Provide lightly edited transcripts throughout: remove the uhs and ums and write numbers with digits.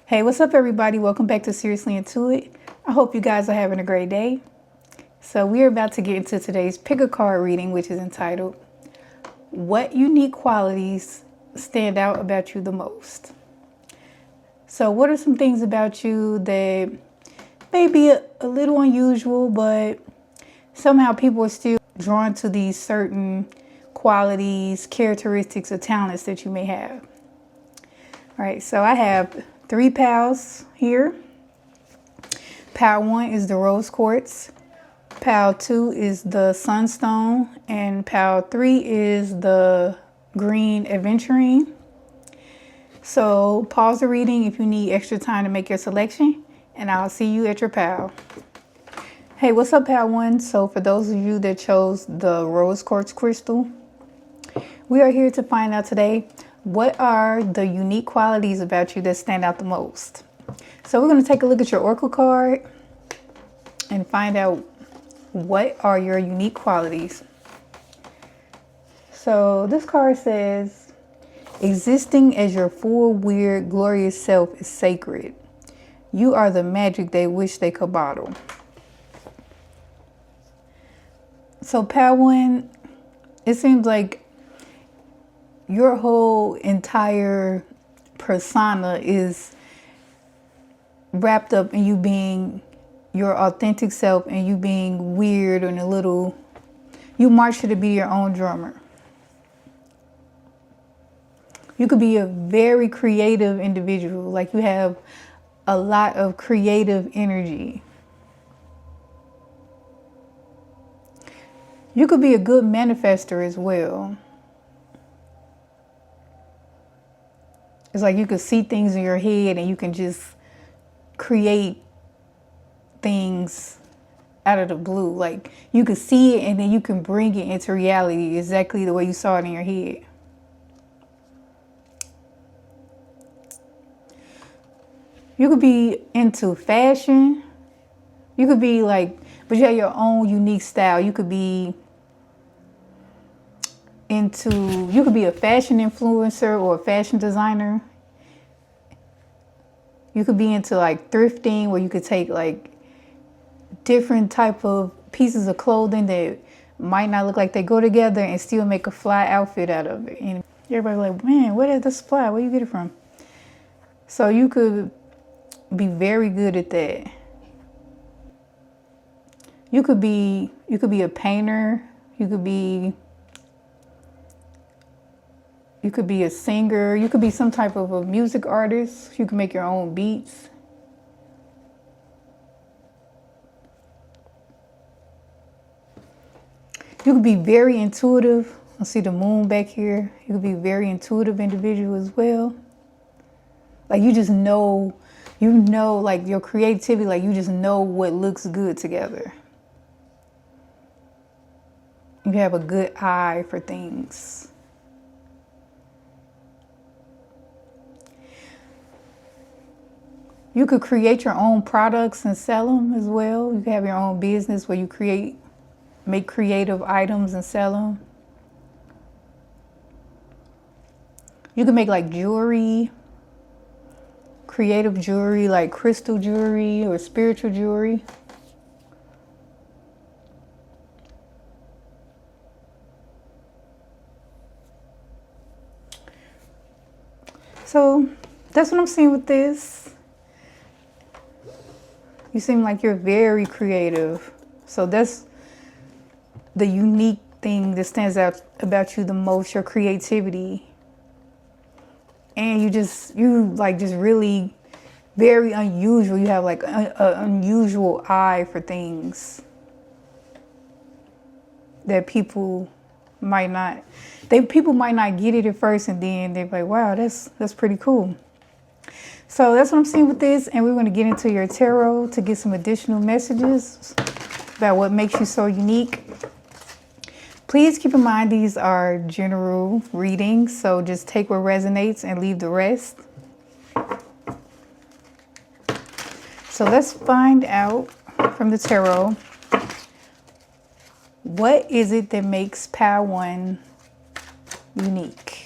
Hey, what's up, everybody? Welcome back to Seriously Intuit. I hope you guys are having a great day. So we are about to get into today's pick a card reading, which is entitled, What Unique Qualities Stand Out About You the Most? So what are some things about you that may be a little unusual, but somehow people are still drawn to these certain qualities, characteristics, or talents that you may have? All right, so I have 3 pals here. Pal 1 is the rose quartz. Pal 2 is the sunstone. And pal 3 is the green aventurine. So pause the reading if you need extra time to make your selection. And I'll see you at your pal. Hey, what's up, pal 1? So for those of you that chose the rose quartz crystal, we are here to find out today, what are the unique qualities about you that stand out the most? So we're going to take a look at your oracle card and find out what are your unique qualities. So this card says, existing as your full, weird, glorious self is sacred. You are the magic they wish they could bottle. So pal 1, it seems like your whole entire persona is wrapped up in you being your authentic self and you being weird and a little, you march to be your own drummer. You could be a very creative individual, like you have a lot of creative energy. You could be a good manifester as well. It's like you could see things in your head and you can just create things out of the blue. Like you could see it and then you can bring it into reality exactly the way you saw it in your head. You could be into fashion. You could be like, but you have your own unique style. You could be you could be a fashion influencer or a fashion designer. You could be into like thrifting, where you could take like different type of pieces of clothing that might not look like they go together and still make a fly outfit out of it. And everybody like, man, where did this fly? Where you get it from? So you could be very good at that. You could be a painter. You could be a singer. You could be some type of a music artist. You can make your own beats. You could be very intuitive. I see the moon back here. You could be a very intuitive individual as well. Like you just know, like your creativity, like you just know what looks good together. You have a good eye for things. You could create your own products and sell them as well. You could have your own business where you make creative items and sell them. You can make like jewelry, creative jewelry, like crystal jewelry or spiritual jewelry. So that's what I'm seeing with this. You seem like you're very creative. So that's the unique thing that stands out about you the most, your creativity. And you just really very unusual. You have like an unusual eye for things that people might not get it at first, and then they're like, wow, that's pretty cool. So that's what I'm seeing with this, and we're going to get into your tarot to get some additional messages about what makes you so unique. Please keep in mind these are general readings, so just take what resonates and leave the rest. So let's find out from the tarot, what is it that makes pal 1 unique?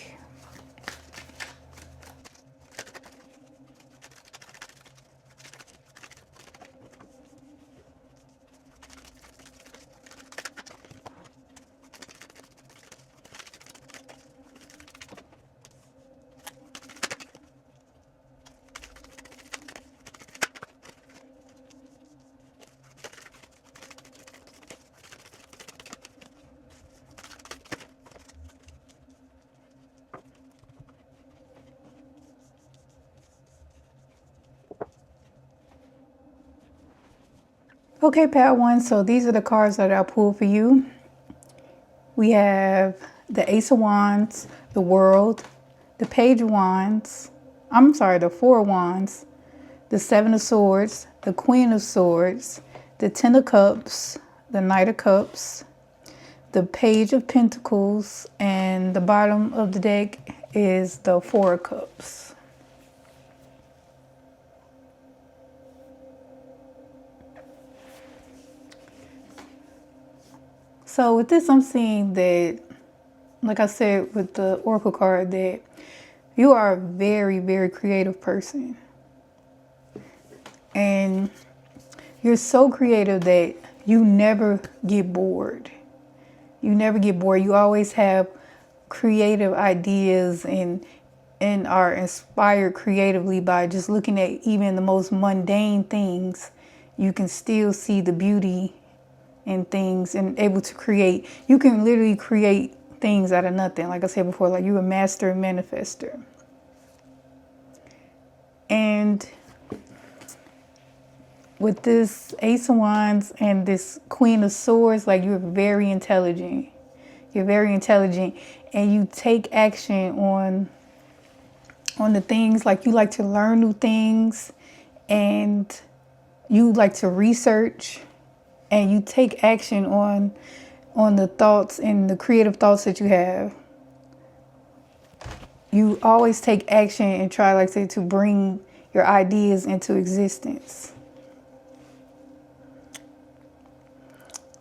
Okay, Pad One, so these are the cards that I pulled for you. We have the Ace of Wands, the World, the Page of Wands, the Four of Wands, the Seven of Swords, the Queen of Swords, the Ten of Cups, the Knight of Cups, the Page of Pentacles, and the bottom of the deck is the Four of Cups. So with this, I'm seeing that, like I said with the Oracle card, that you are a very, very creative person. And you're so creative that you never get bored. You never get bored. You always have creative ideas and are inspired creatively by just looking at even the most mundane things. You can still see the beauty in things and able to create. You can literally create things out of nothing. Like I said before, like you're a master manifester. And with this Ace of Wands and this Queen of Swords, like you're very intelligent. You're very intelligent and you take action on the things, like you like to learn new things and you like to research and you take action on the thoughts and the creative thoughts that you have. You always take action and try, like I say, to bring your ideas into existence.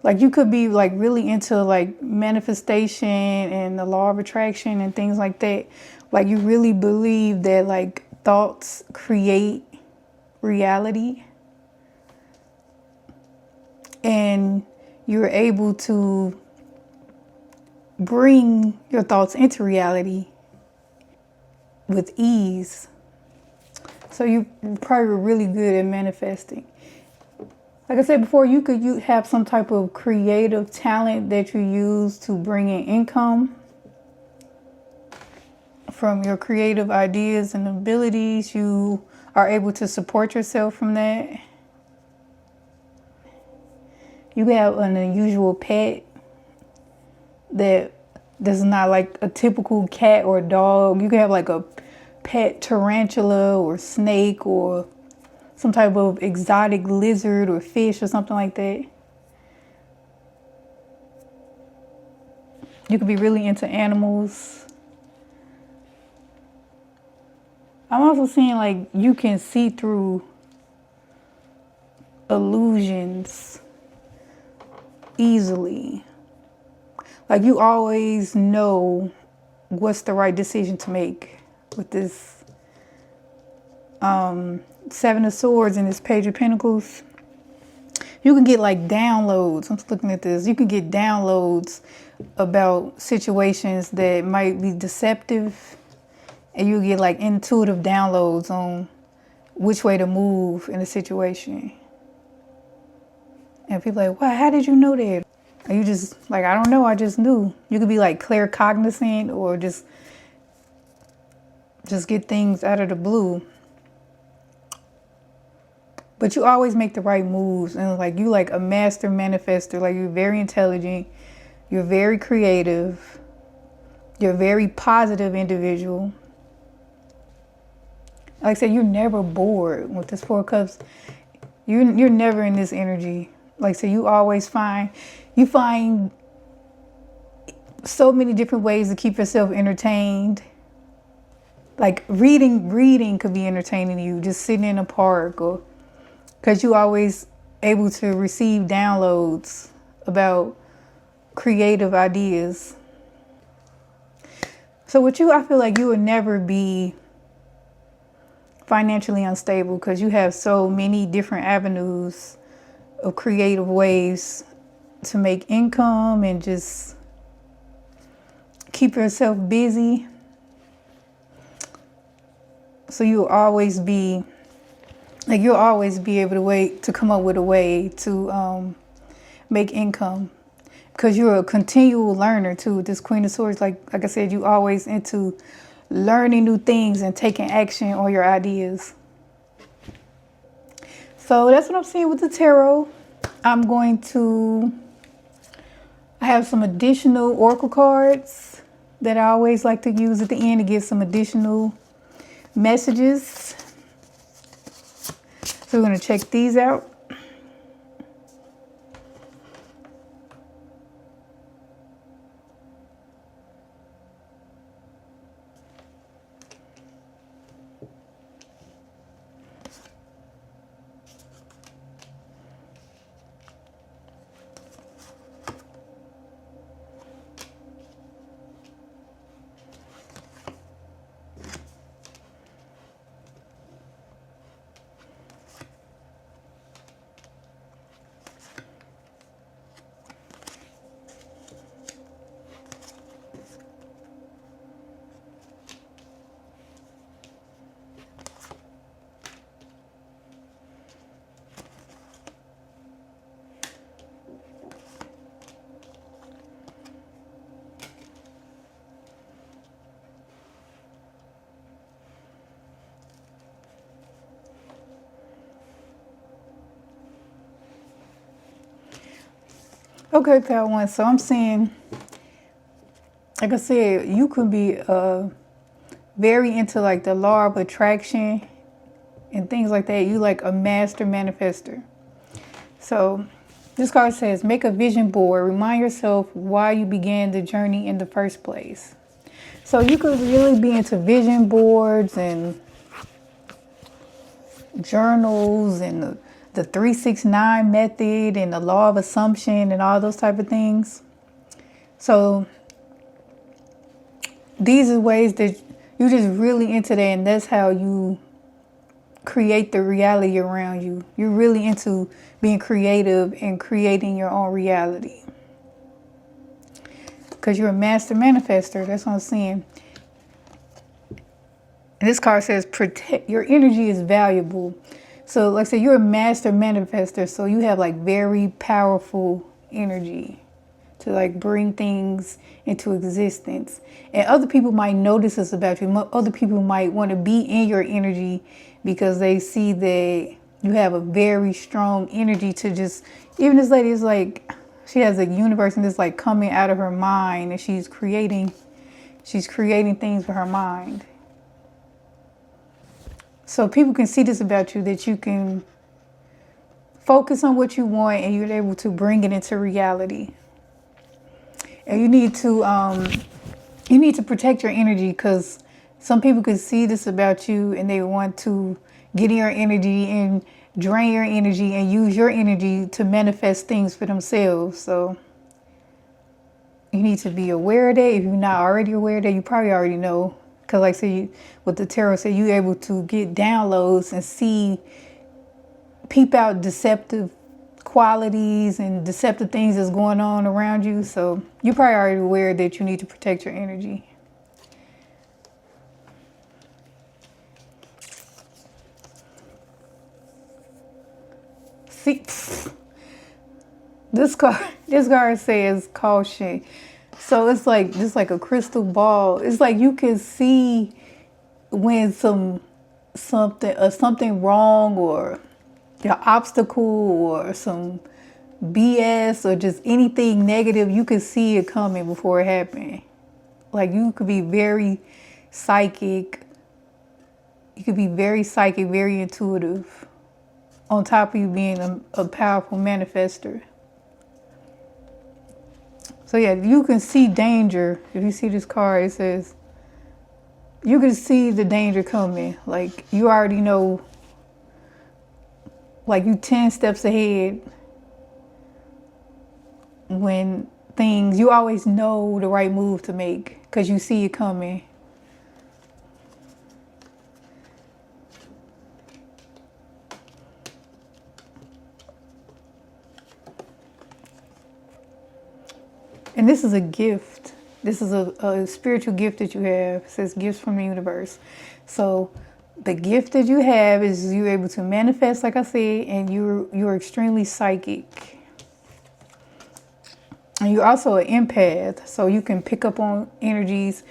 Like you could be like really into like manifestation and the law of attraction and things like that. Like you really believe that like thoughts create reality. And you're able to bring your thoughts into reality with ease. So you probably were really good at manifesting. Like I said before, you could have some type of creative talent that you use to bring in income from your creative ideas and abilities. You are able to support yourself from that. You have an unusual pet that's not like a typical cat or dog. You can have like a pet tarantula or snake or some type of exotic lizard or fish or something like that. You could be really into animals. I'm also seeing like you can see through illusions easily. Like you always know what's the right decision to make with this Seven of Swords and this Page of Pentacles. You can get like downloads. I'm just looking at this. You can get downloads about situations that might be deceptive, and you get like intuitive downloads on which way to move in a situation. And people are like, wow, how did you know that? Are you just like, I don't know, I just knew. You could be like claircognizant or just get things out of the blue. But you always make the right moves. And like you like a master manifester. Like you're very intelligent. You're very creative. You're a very positive individual. Like I said, you're never bored with this Four of Cups. You're never in this energy. Like so you always find so many different ways to keep yourself entertained. Like reading could be entertaining to you, just sitting in a park, or because you always able to receive downloads about creative ideas. So with you, I feel like you would never be financially unstable because you have so many different avenues of creative ways to make income and just keep yourself busy. So you'll always be able to come up with a way to make income, because you're a continual learner too. This Queen of Swords, like I said, you always into learning new things and taking action on your ideas. So that's what I'm seeing with the tarot. I have some additional oracle cards that I always like to use at the end to get some additional messages. So we're going to check these out. Okay, Pal One. So I'm seeing, like I said, you could be very into like the law of attraction and things like that. You like a master manifester. So this card says, make a vision board. Remind yourself why you began the journey in the first place. So you could really be into vision boards and journals and the 369 method and the law of assumption and all those type of things. So these are ways that you're just really into that, and that's how you create the reality around you. You're really into being creative and creating your own reality. Because you're a master manifester. That's what I'm saying. And this card says, protect your energy is valuable. So like I said, you're a master manifester. So you have like very powerful energy to like bring things into existence. And other people might notice this about you. Other people might want to be in your energy because they see that you have a very strong energy to just, even this lady is like, she has a universe and it's like coming out of her mind, and she's creating things with her mind. So people can see this about you, that you can focus on what you want and you're able to bring it into reality. And you need to protect your energy, because some people can see this about you and they want to get in your energy and drain your energy and use your energy to manifest things for themselves. So you need to be aware of that. If you're not already aware of that, you probably already know. Because like I said, what the tarot said, you're able to get downloads and peep out deceptive qualities and deceptive things that's going on around you. So you're probably already aware that you need to protect your energy. See, this card says caution. So it's like just like a crystal ball. It's like you can see when something wrong, or your obstacle, or some BS, or just anything negative. You can see it coming before it happened. Like you could be very psychic. You could be very psychic, very intuitive. On top of you being a powerful manifester. So yeah, you can see danger. If you see this card, it says you can see the danger coming. Like you already know, like you 10 steps ahead when you always know the right move to make because you see it coming. And this is a gift. This is a spiritual gift that you have. It says gifts from the universe. So the gift that you have is you're able to manifest, like I said, and you're extremely psychic. And you're also an empath, so you can pick up on energies.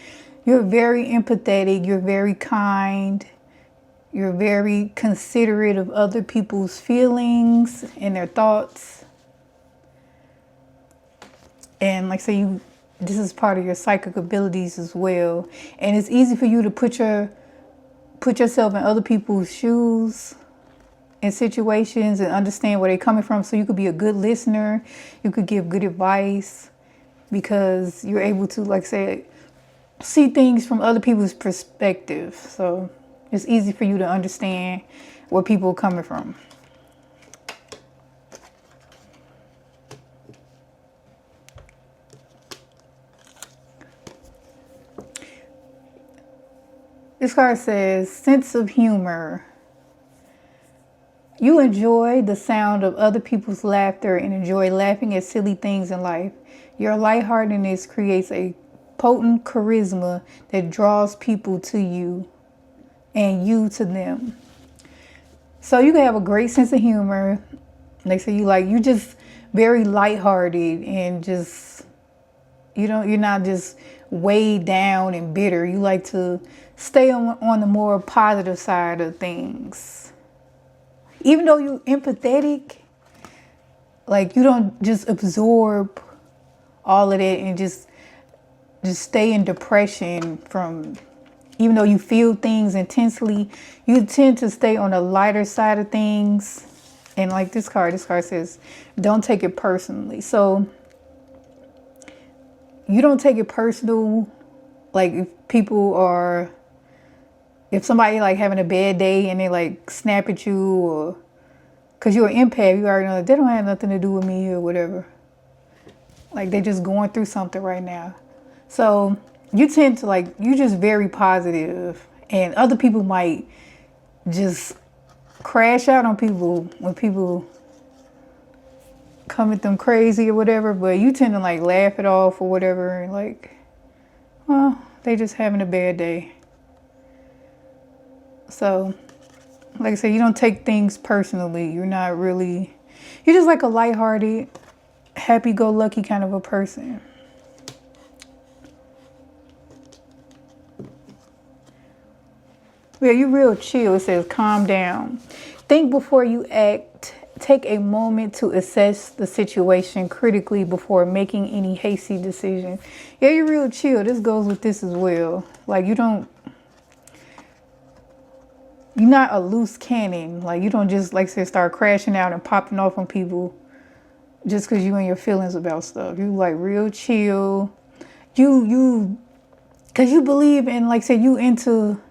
You're very empathetic. You're very kind. You're very considerate of other people's feelings and their thoughts. And like say this is part of your psychic abilities as well. And it's easy for you to put yourself in other people's shoes in situations and understand where they're coming from. So you could be a good listener. You could give good advice because you're able to, like say, see things from other people's perspective. So it's easy for you to understand where people are coming from. This card says, sense of humor. You enjoy the sound of other people's laughter and enjoy laughing at silly things in life. Your lightheartedness creates a potent charisma that draws people to you and you to them. So you can have a great sense of humor. They say you just very lighthearted and just, you're not just weighed down and bitter. You like to stay on the more positive side of things. Even though you're empathetic, like you don't just absorb all of that and just stay in depression from, even though you feel things intensely, you tend to stay on the lighter side of things. And like this card says, don't take it personally. So you don't take it personal. Like if somebody like having a bad day and they like snap at you, or because you're an empath, you already know they don't have nothing to do with me or whatever. Like they're just going through something right now. So you tend to you just very positive, and other people might just crash out on people when people come at them crazy or whatever, but you tend to laugh it off or whatever, and well, they just having a bad day. So, like I said, you don't take things personally. You're just like a lighthearted, happy-go-lucky kind of a person. Yeah, you're real chill. It says calm down. Think before you act. Take a moment to assess the situation critically before making any hasty decision. Yeah, you're real chill. This goes with this as well. You're not a loose cannon. You don't just, start crashing out and popping off on people just because you and your feelings about stuff. You, real chill. Because you believe in, you into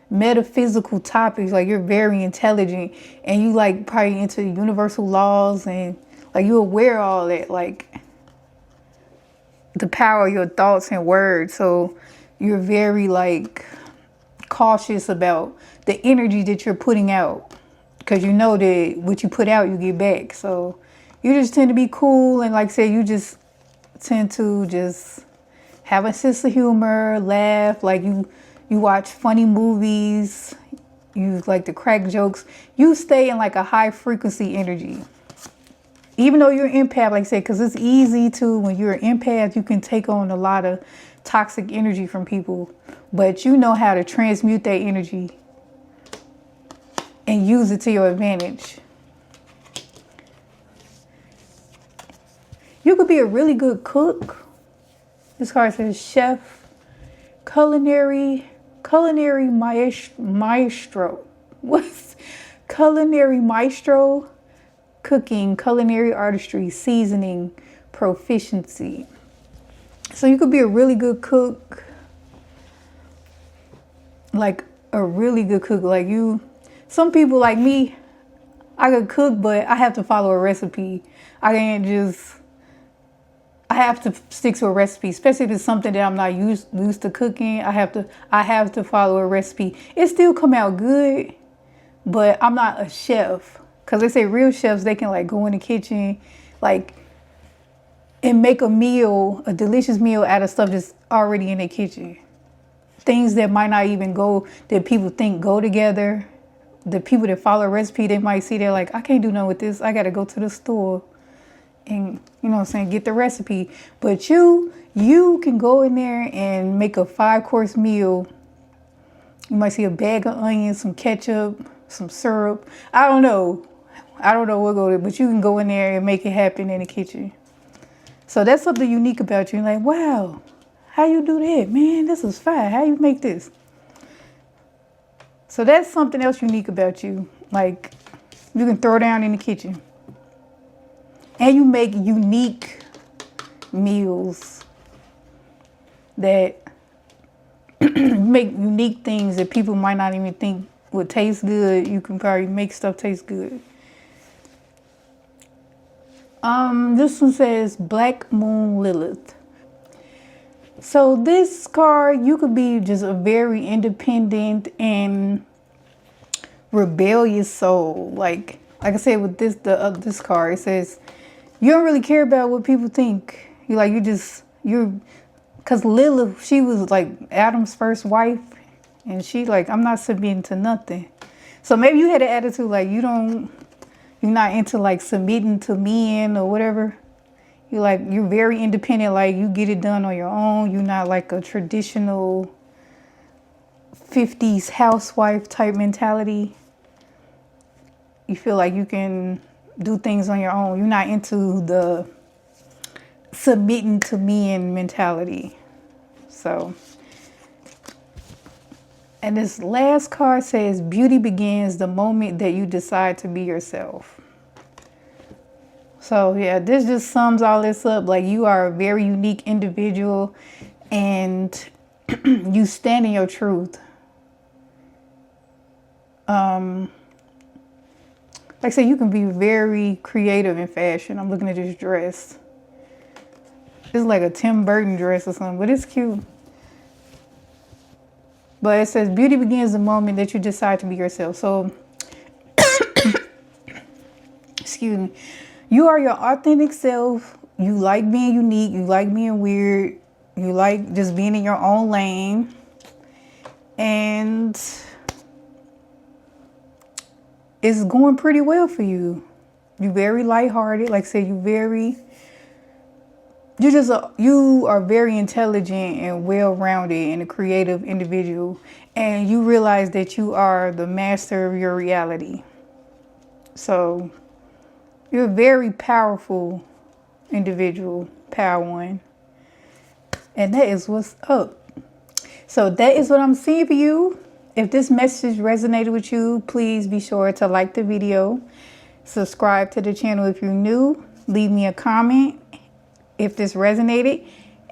metaphysical topics. You're very intelligent, and you, probably into universal laws, and, you're aware of all that, the power of your thoughts and words. So you're very, cautious about the energy that you're putting out, because you know that what you put out you get back. So you just tend to be cool, and you just tend to just have a sense of humor, laugh, you watch funny movies, you like to crack jokes. You stay in a high frequency energy, even though you're an empath, because it's easy to, when you're an empath, you can take on a lot of toxic energy from people, but you know how to transmute that energy and use it to your advantage. You could be a really good cook. This card says chef, culinary maestro. What's culinary maestro? Cooking, culinary artistry, seasoning, proficiency. So you could be a really good cook. A really good cook. Some people like me, I could cook, but I have to follow a recipe. I have to stick to a recipe, especially if it's something that I'm not used to cooking. I have to follow a recipe. It still come out good, but I'm not a chef. Because they say real chefs, they can go in the kitchen, and make a delicious meal out of stuff that's already in the kitchen. Things that might not even that people think go together. The people that follow a recipe, they might see, they're like, I can't do nothing with this. I got to go to the store and, get the recipe. But you can go in there and make a 5-course meal. You might see a bag of onions, some ketchup, some syrup. I don't know what but you can go in there and make it happen in the kitchen. So that's something unique about you. You're like, wow, how you do that? Man, this is fire. How you make this? So that's something else unique about you. Like, you can throw down in the kitchen. And you make unique meals that make unique things that people might not even think would taste good. You can probably make stuff taste good. This one says Black Moon Lilith. So this card, you could be just a very independent and rebellious soul. Like I said with this card, it says you don't really care about what people think. Because Lilith, she was like Adam's first wife, and she like, I'm not submitting to nothing. So maybe you had an attitude like you're not into like submitting to men or whatever. You're very independent, like you get it done on your own. You're not like a traditional 50s housewife type mentality. You feel like you can do things on your own. You're not into the submitting to men mentality. So, and this last card says beauty begins the moment that you decide to be yourself. So yeah, this just sums all this up. Like, you are a very unique individual and you stand in your truth. Like I said, you can be very creative in fashion. I'm looking at this dress. It's like a Tim Burton dress or something, but it's cute. But it says beauty begins the moment that you decide to be yourself. So, excuse me. You are your authentic self. You like being unique. You like being weird. You like just being in your own lane. And it's going pretty well for you. You're very lighthearted. Like I said, you are very intelligent and well-rounded and a creative individual. And you realize that you are the master of your reality. So you're a very powerful individual, power one. And that is what's up. So that is what I'm seeing for you. If this message resonated with you, please be sure to like the video. Subscribe to the channel if you're new. Leave me a comment if this resonated.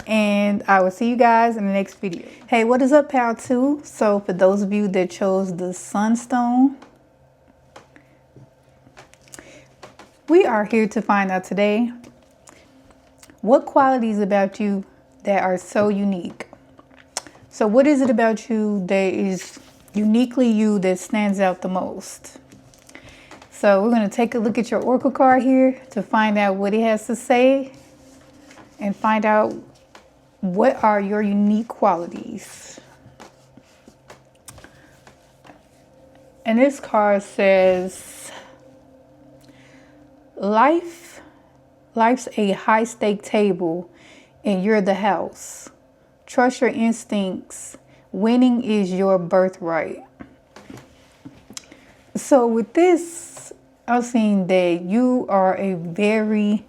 And I will see you guys in the next video. Hey, what is up, Pal 2? So for those of you that chose the Sunstone, we are here to find out today what qualities about you that are so unique. So what is it about you that is uniquely you that stands out the most? So we're going to take a look at your oracle card here to find out what it has to say and find out what are your unique qualities. And this card says, life's a high stake table and you're the house. Trust your instincts. Winning is your birthright. So with this, I'm seeing that you are a very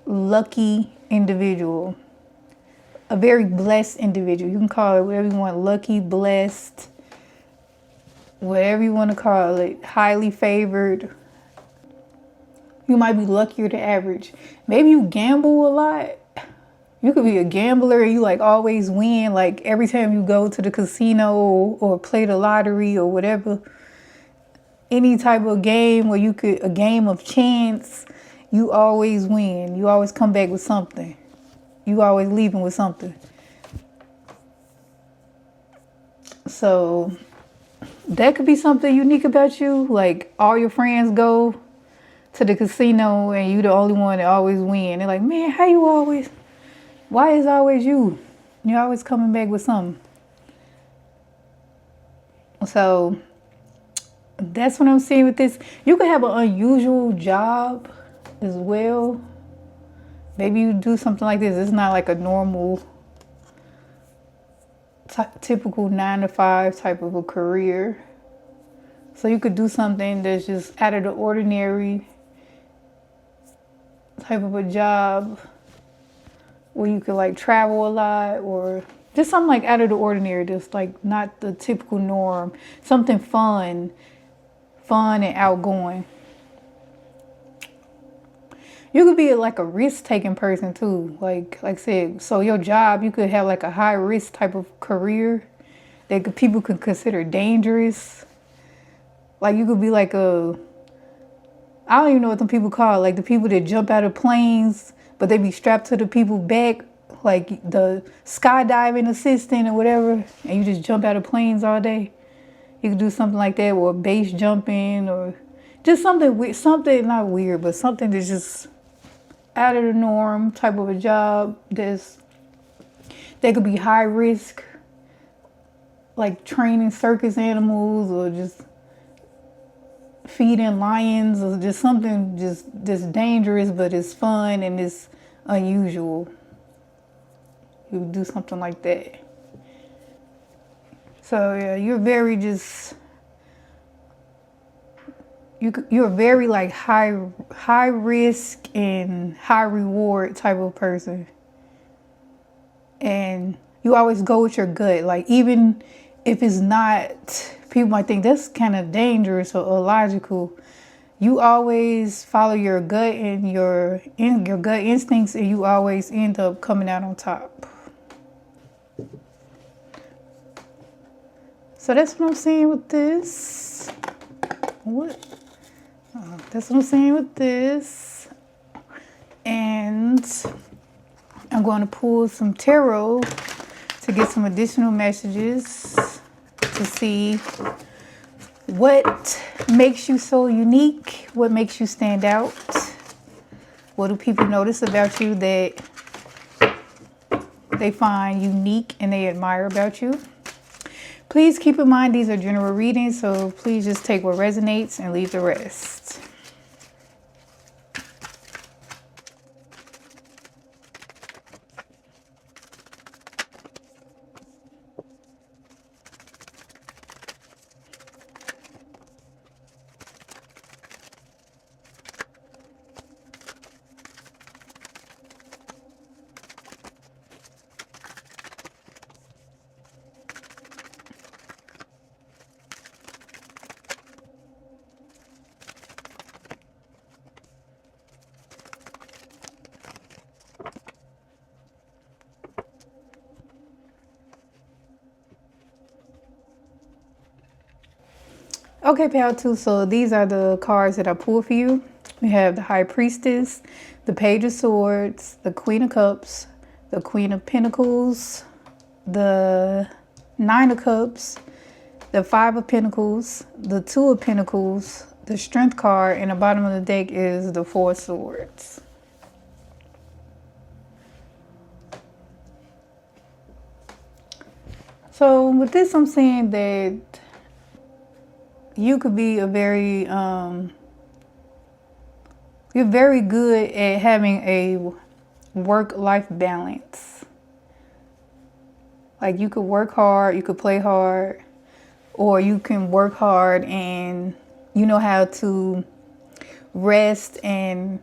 lucky individual. A very blessed individual. You can call it whatever you want. Lucky, blessed, whatever you want to call it. Highly favored. You might be luckier than average. Maybe you gamble a lot. You could be a gambler and you like always win. Like every time you go to the casino or play the lottery or whatever. Any type of game where a game of chance, you always win. You always come back with something. You always leaving with something. So that could be something unique about you. Like all your friends go to the casino and you the only one that always win. They're like, man, why is always you? You're always coming back with something. So that's what I'm seeing with this. You could have an unusual job as well. Maybe you do something like this. It's not like a normal, typical 9-to-5 type of a career. So you could do something that's just out of the ordinary type of a job. where you could like travel a lot, or just something like out of the ordinary, just like not the typical norm. Something fun and outgoing. You could be like a risk-taking person too. Like I said, so your job, you could have like a high-risk type of career that people could consider dangerous. Like you could be like I don't even know what them people call, like the people that jump out of planes, but they be strapped to the people back, like the skydiving assistant or whatever, and you just jump out of planes all day. You could do something like that, or base jumping, or just something weird, something not weird, but something that's just out of the norm type of a job that could be high risk, like training circus animals, or just feeding lions, or just something just dangerous, but it's fun and it's unusual. You would do something like that. So yeah, you're very you're very like high risk and high reward type of person. And you always go with your gut. Like even if it's not, people might think that's kind of dangerous or illogical. You always follow your gut and your gut instincts, and you always end up coming out on top. So that's what I'm saying with this. What? That's what I'm saying with this. And I'm going to pull some tarot to get some additional messages to see what makes you so unique, what makes you stand out. What do people notice about you that they find unique and they admire about you? Please keep in mind these are general readings, so please just take what resonates and leave the rest. Okay, Pal 2, so these are the cards that I pulled for you. We have the High Priestess, the Page of Swords, the Queen of Cups, the Queen of Pentacles, the Nine of Cups, the Five of Pentacles, the Two of Pentacles, the Strength card, and the bottom of the deck is the Four of Swords. So with this, I'm saying that you could be you're very good at having a work-life balance. Like you could work hard, you could play hard, or you can work hard and you know how to rest and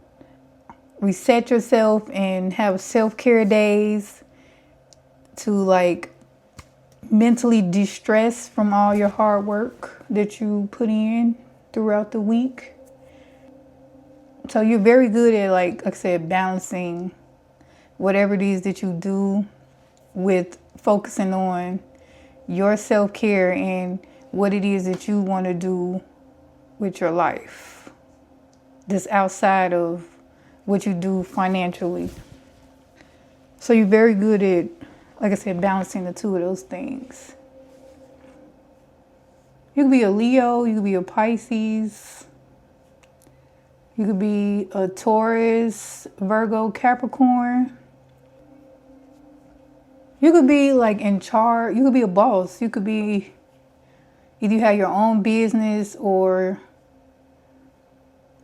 reset yourself and have self-care days to like mentally de-stress from all your hard work that you put in throughout the week. So you're very good at, like I said, balancing whatever it is that you do with focusing on your self-care and what it is that you want to do with your life. Just outside of what you do financially. So you're very good at, like I said, balancing the two of those things. You could be a Leo, you could be a Pisces, you could be a Taurus, Virgo, Capricorn. You could be like in charge, you could be a boss. You could be, either you have your own business or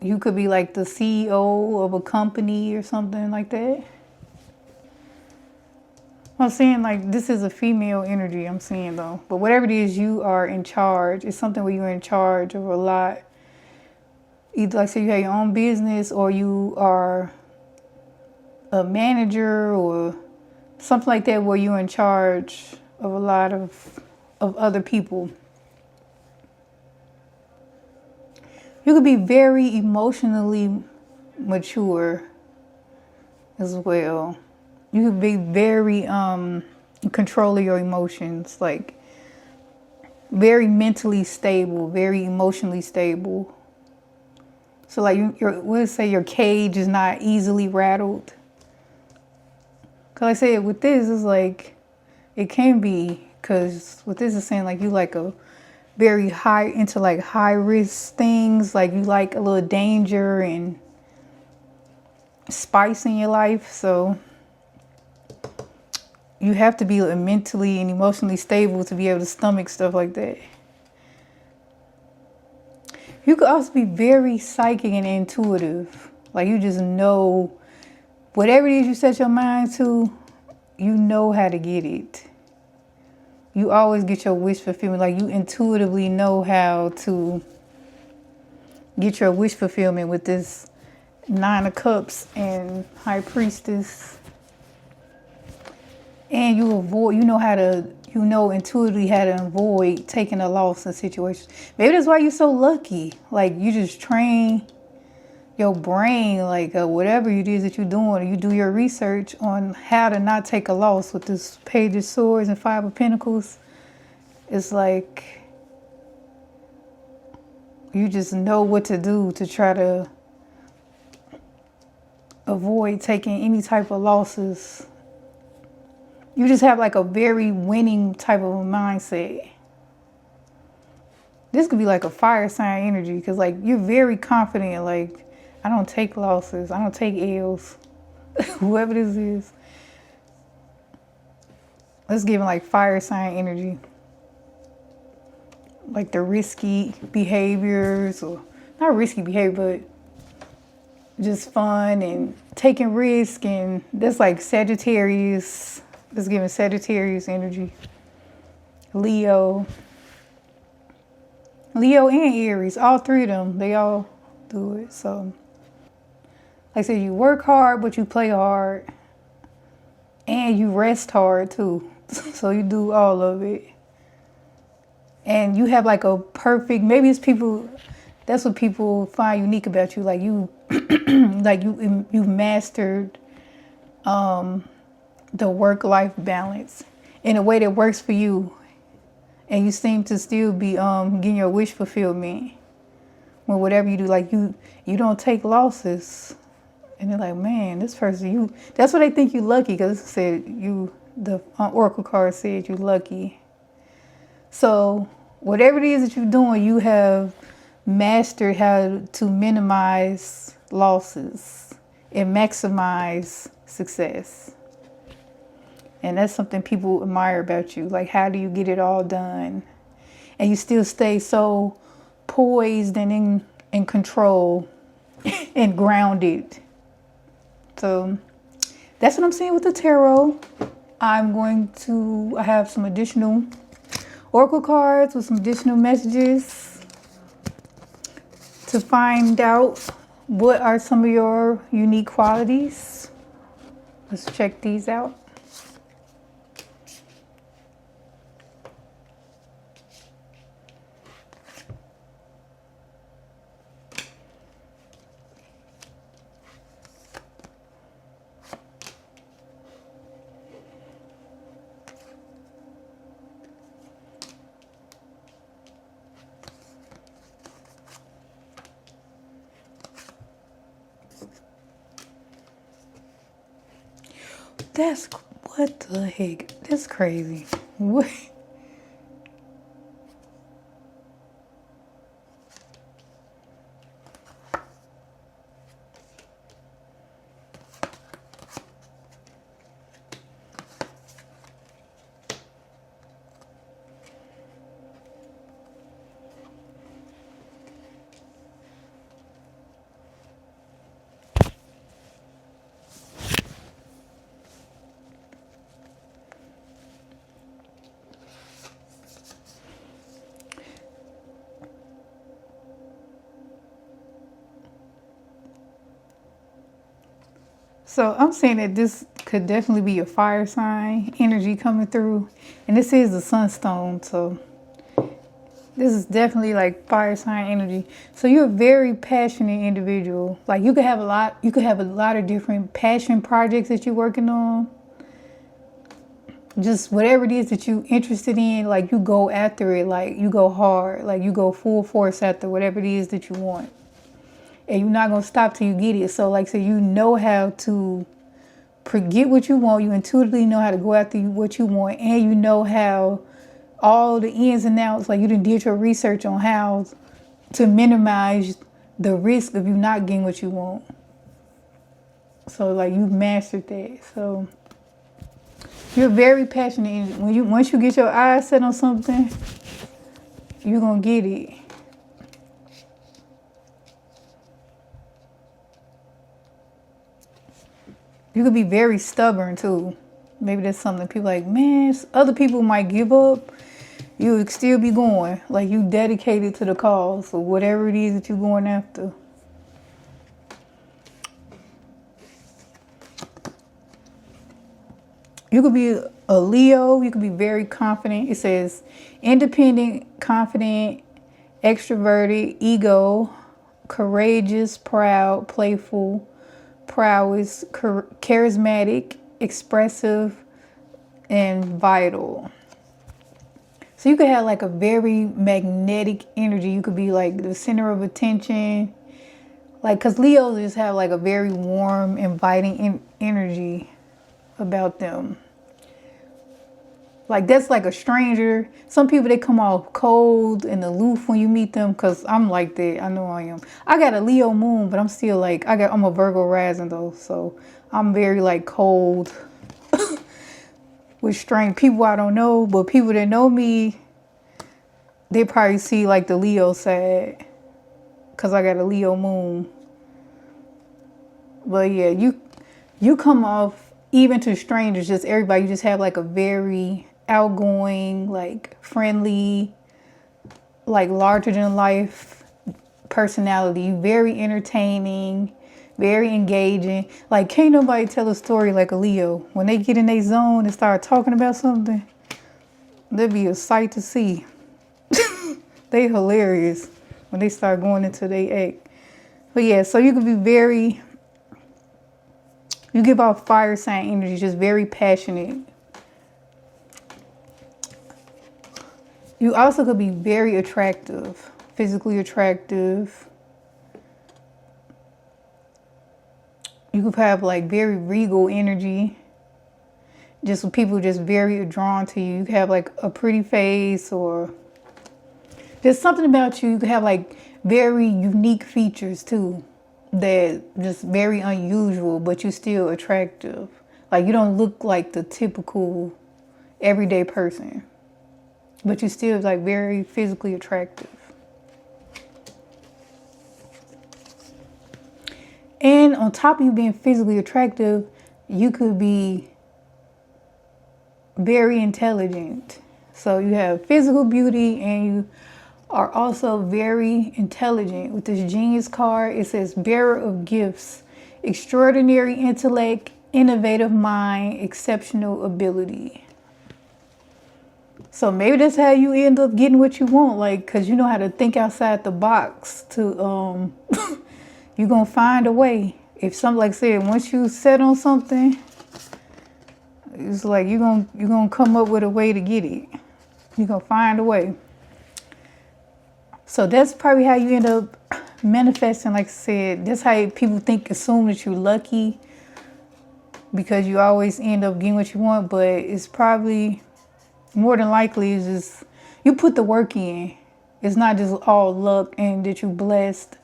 you could be like the CEO of a company or something like that. I'm saying like this is a female energy, I'm seeing though. But whatever it is, you are in charge. It's something where you're in charge of a lot. Either like say you have your own business or you are a manager or something like that where you're in charge of a lot of other people. You could be very emotionally mature as well. You could be very in control of your emotions, like very mentally stable, very emotionally stable. So like let's say your cage is not easily rattled. Cause I say with this, it's like it can be, cause what this is saying, like you like a very high risk things, like you like a little danger and spice in your life. So you have to be mentally and emotionally stable to be able to stomach stuff like that. You could also be very psychic and intuitive. Like you just know whatever it is you set your mind to, you know how to get it. You always get your wish fulfillment. Like you intuitively know how to get your wish fulfillment with this 9 of Cups and High Priestess. And you know intuitively how to avoid taking a loss in situations. Maybe that's why you're so lucky. Like you just train your brain, like whatever it is that you're doing, or you do your research on how to not take a loss with this Page of Swords and 5 of Pentacles. It's like you just know what to do to try to avoid taking any type of losses. You just have like a very winning type of a mindset. This could be like a fire sign energy, because like you're very confident, like I don't take losses, I don't take L's. Whoever this is. Let's give it like fire sign energy. Like the risky behaviors, or not risky behavior, but just fun and taking risk, and that's like Sagittarius. Let's give it Sagittarius energy. Leo and Aries, all 3 of them, they all do it. So like I said, you work hard, but you play hard, and you rest hard too. So you do all of it. And you have like a perfect, maybe it's people, that's what people find unique about you. Like you, like you've mastered the work-life balance in a way that works for you. And you seem to still be getting your wish fulfillment. When whatever you do, like you don't take losses. And they're like, man, this person, that's what they think you lucky, because it said the Oracle card said you lucky. So whatever it is that you're doing, you have mastered how to minimize losses and maximize success. And that's something people admire about you. Like, how do you get it all done? And you still stay so poised and in control and grounded. So that's what I'm seeing with the tarot. I have some additional Oracle cards with some additional messages to find out what are some of your unique qualities. Let's check these out. What the heck? That's crazy. What? So I'm saying that this could definitely be a fire sign energy coming through. And this is the sunstone, so this is definitely like fire sign energy. So you're a very passionate individual. Like you could have a lot of different passion projects that you're working on. Just whatever it is that you're interested in, like you go after it, like you go hard, like you go full force after whatever it is that you want. And you're not going to stop till you get it. So like, so you know how to get what you want. You intuitively know how to go after what you want. And you know how all the ins and outs, like you done did your research on how to minimize the risk of you not getting what you want. So like you've mastered that. So you're very passionate. Once you get your eyes set on something, you're going to get it. You could be very stubborn too. Maybe that's something people like, man, other people might give up. You would still be going. Like you dedicated to the cause or whatever it is that you're going after. You could be a Leo. You could be very confident. It says independent, confident, extroverted, ego, courageous, proud, playful, prowess, charismatic, expressive, and vital. So you could have like a very magnetic energy. You could be like the center of attention. Like, because Leos just have like a very warm, inviting energy about them. Like that's like a stranger. Some people, they come off cold and aloof when you meet them, because I'm like that. I know I am. I got a Leo moon, but I'm still like, I'm a Virgo rising though, so I'm very like cold with strange people I don't know, but people that know me, they probably see like the Leo side, because I got a Leo moon. But yeah, you come off, even to strangers, just everybody, you just have like a very outgoing, like friendly, like larger than life personality. Very entertaining, very engaging. Like can't nobody tell a story like a Leo. When they get in their zone and start talking about something, that'd be a sight to see. They hilarious when they start going into their act. But yeah, so you could be very, you give off fire sign energy, just very passionate. You also could be very attractive, physically attractive. You could have like very regal energy. Just people just very drawn to you. You could have like a pretty face, or there's something about you. You could have like very unique features too, that just very unusual, but you're still attractive. Like you don't look like the typical everyday person, but you're still like very physically attractive. And on top of you being physically attractive, you could be very intelligent. So you have physical beauty and you are also very intelligent. With this Genius card, it says bearer of gifts, extraordinary intellect, innovative mind, exceptional ability. So maybe that's how you end up getting what you want, like, because you know how to think outside the box to, you're going to find a way. If something, like I said, once you set on something, it's like you're gonna come up with a way to get it. You're going to find a way. So that's probably how you end up manifesting. Like I said, that's how people assume that you're lucky, because you always end up getting what you want. But it's probably more than likely it's just you put the work in. It's not just all luck and that you're blessed.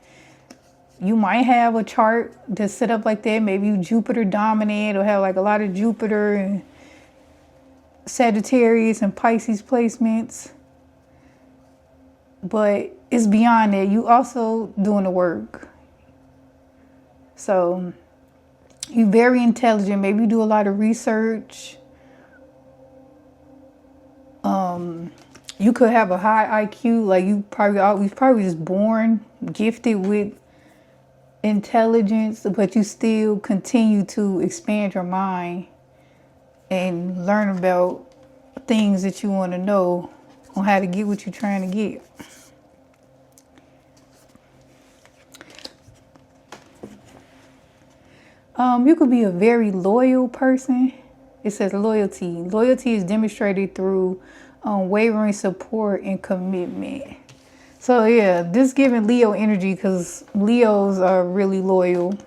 You might have a chart that's set up like that. Maybe you Jupiter dominant, or have like a lot of Jupiter and Sagittarius and Pisces placements. But it's beyond that. You also doing the work. So you're very intelligent. Maybe you do a lot of research. You could have a high IQ. Like you probably just born gifted with intelligence, but you still continue to expand your mind and learn about things that you want to know on how to get what you're trying to get. You could be a very loyal person. It says loyalty. Loyalty is demonstrated through unwavering support and commitment. So yeah, this giving Leo energy because Leos are really loyal.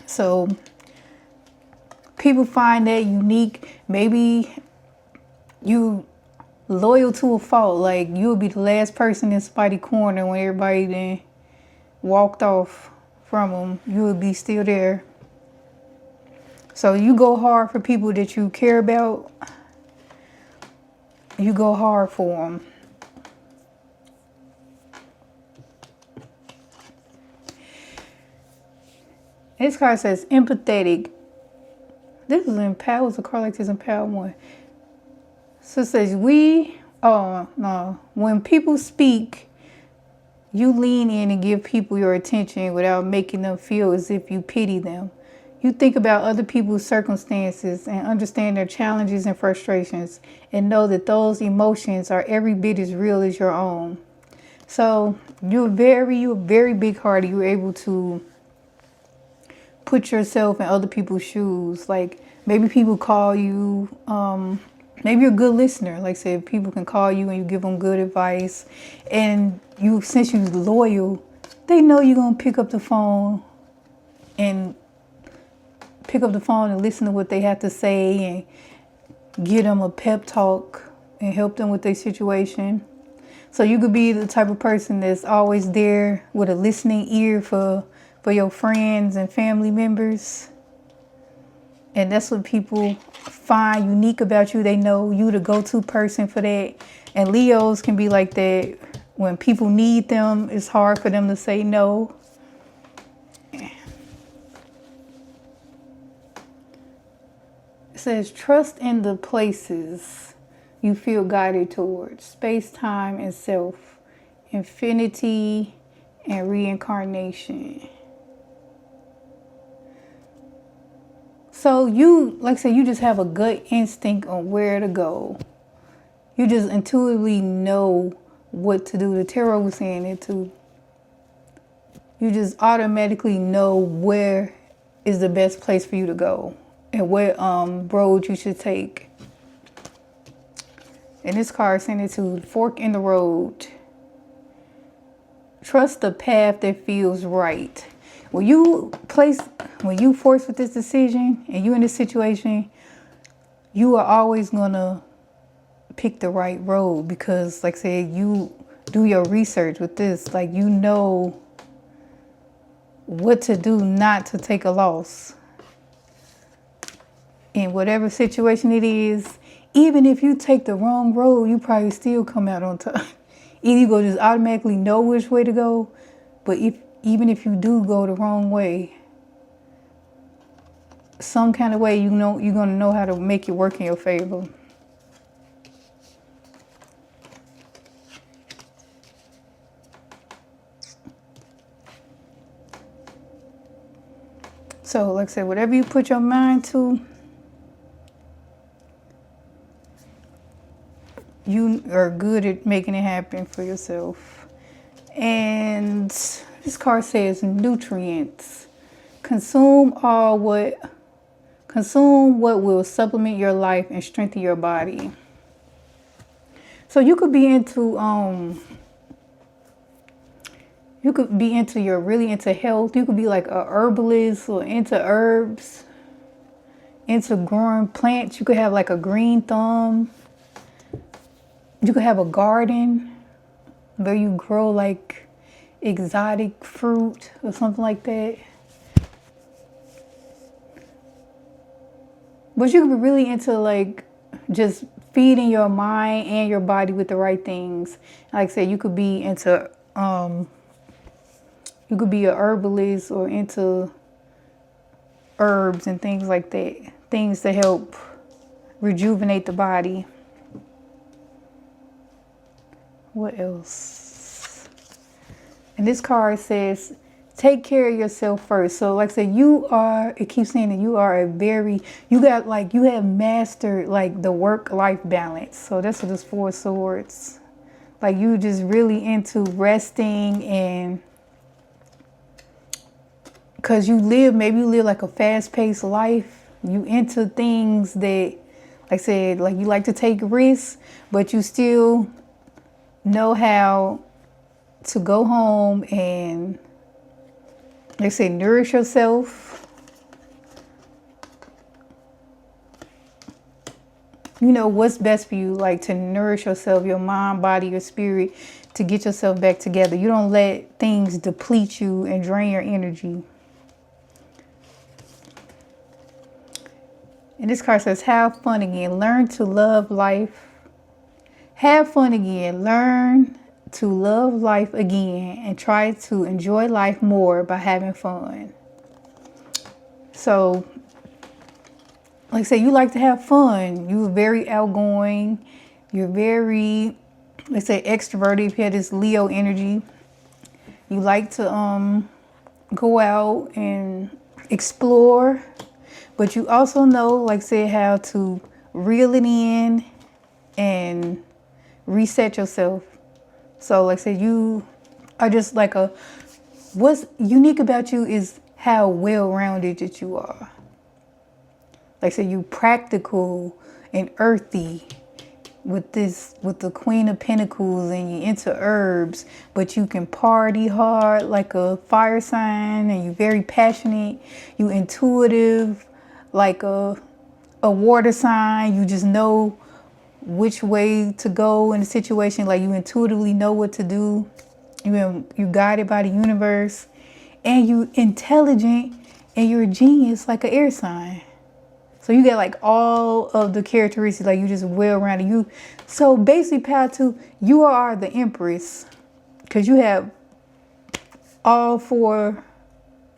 So people find that unique. Maybe you loyal to a fault. Like you'll be the last person in Spidey corner when everybody then walked off from them. You would be still there. So you go hard for people that you care about. You go hard for them. This card says empathetic. This is in Power. It's a card like this in Power 1. So it says when people speak, you lean in and give people your attention without making them feel as if you pity them. You think about other people's circumstances and understand their challenges and frustrations and know that those emotions are every bit as real as your own. So you're very big-hearted. You're able to put yourself in other people's shoes. Like maybe people call you, maybe you're a good listener. Like say people can call you and you give them good advice. And since you're loyal, they know you're going to pick up the phone and listen to what they have to say and give them a pep talk and help them with their situation. So you could be the type of person that's always there with a listening ear for your friends and family members. And that's what people find unique about you. They know you the go-to person for that. And Leos can be like that. When people need them, it's hard for them to say no. It says, trust in the places you feel guided towards. Space, time, and self. Infinity and reincarnation. So you just have a gut instinct on where to go. You just intuitively know what to do. The tarot was saying it too. You just automatically know where is the best place for you to go and what road you should take. And this card sent it to fork in the road. Trust the path that feels right. When you forced with this decision and you in this situation, you are always gonna pick the right road because, like I said, you do your research with this. Like you know what to do not to take a loss. In whatever situation it is, even if you take the wrong road, you probably still come out on top. Either you go just automatically know which way to go, but even if you do go the wrong way, some kind of way you're gonna know how to make it work in your favor. So, like I said, whatever you put your mind to, you are good at making it happen for yourself. And this card says nutrients. Consume what will supplement your life and strengthen your body. So you could be into you're really into health. You could be like a herbalist or into herbs, into growing plants. You could have like a green thumb. You could have a garden where you grow like exotic fruit or something like that. But you could be really into like just feeding your mind and your body with the right things. Like I said, you could be into you could be a herbalist or into herbs and things like that. Things to help rejuvenate the body. What else? And this card says, take care of yourself first. So like I said, it keeps saying that you are you have mastered like the work-life balance. So that's what this Four of Swords. Like you just really into resting, and because maybe you live like a fast-paced life. You into things that, like I said, like you like to take risks, but you still know how to go home and, like I say, nourish yourself. You know what's best for you, like to nourish yourself, your mind, body, your spirit, to get yourself back together. You don't let things deplete you and drain your energy. And this card says, have fun again. Learn to love life. Have fun again. Learn to love life again and try to enjoy life more by having fun. So, like I say, you like to have fun. You're very outgoing. You're very, let's say, extroverted. If you have this Leo energy, you like to go out and explore. But you also know, like I said, how to reel it in and reset yourself. So like I said, you are just like what's unique about you is how well-rounded that you are. Like I said, you practical and earthy with the Queen of Pentacles, and you into herbs, but you can party hard like a fire sign, and you're very passionate. You intuitive like a water sign. You just know which way to go in a situation. Like you intuitively know what to do. You guided by the universe, and you intelligent, and you're a genius like an air sign. So you get like all of the characteristics, like you just well-rounded. So basically, Pal 2, you are the Empress, because you have all 4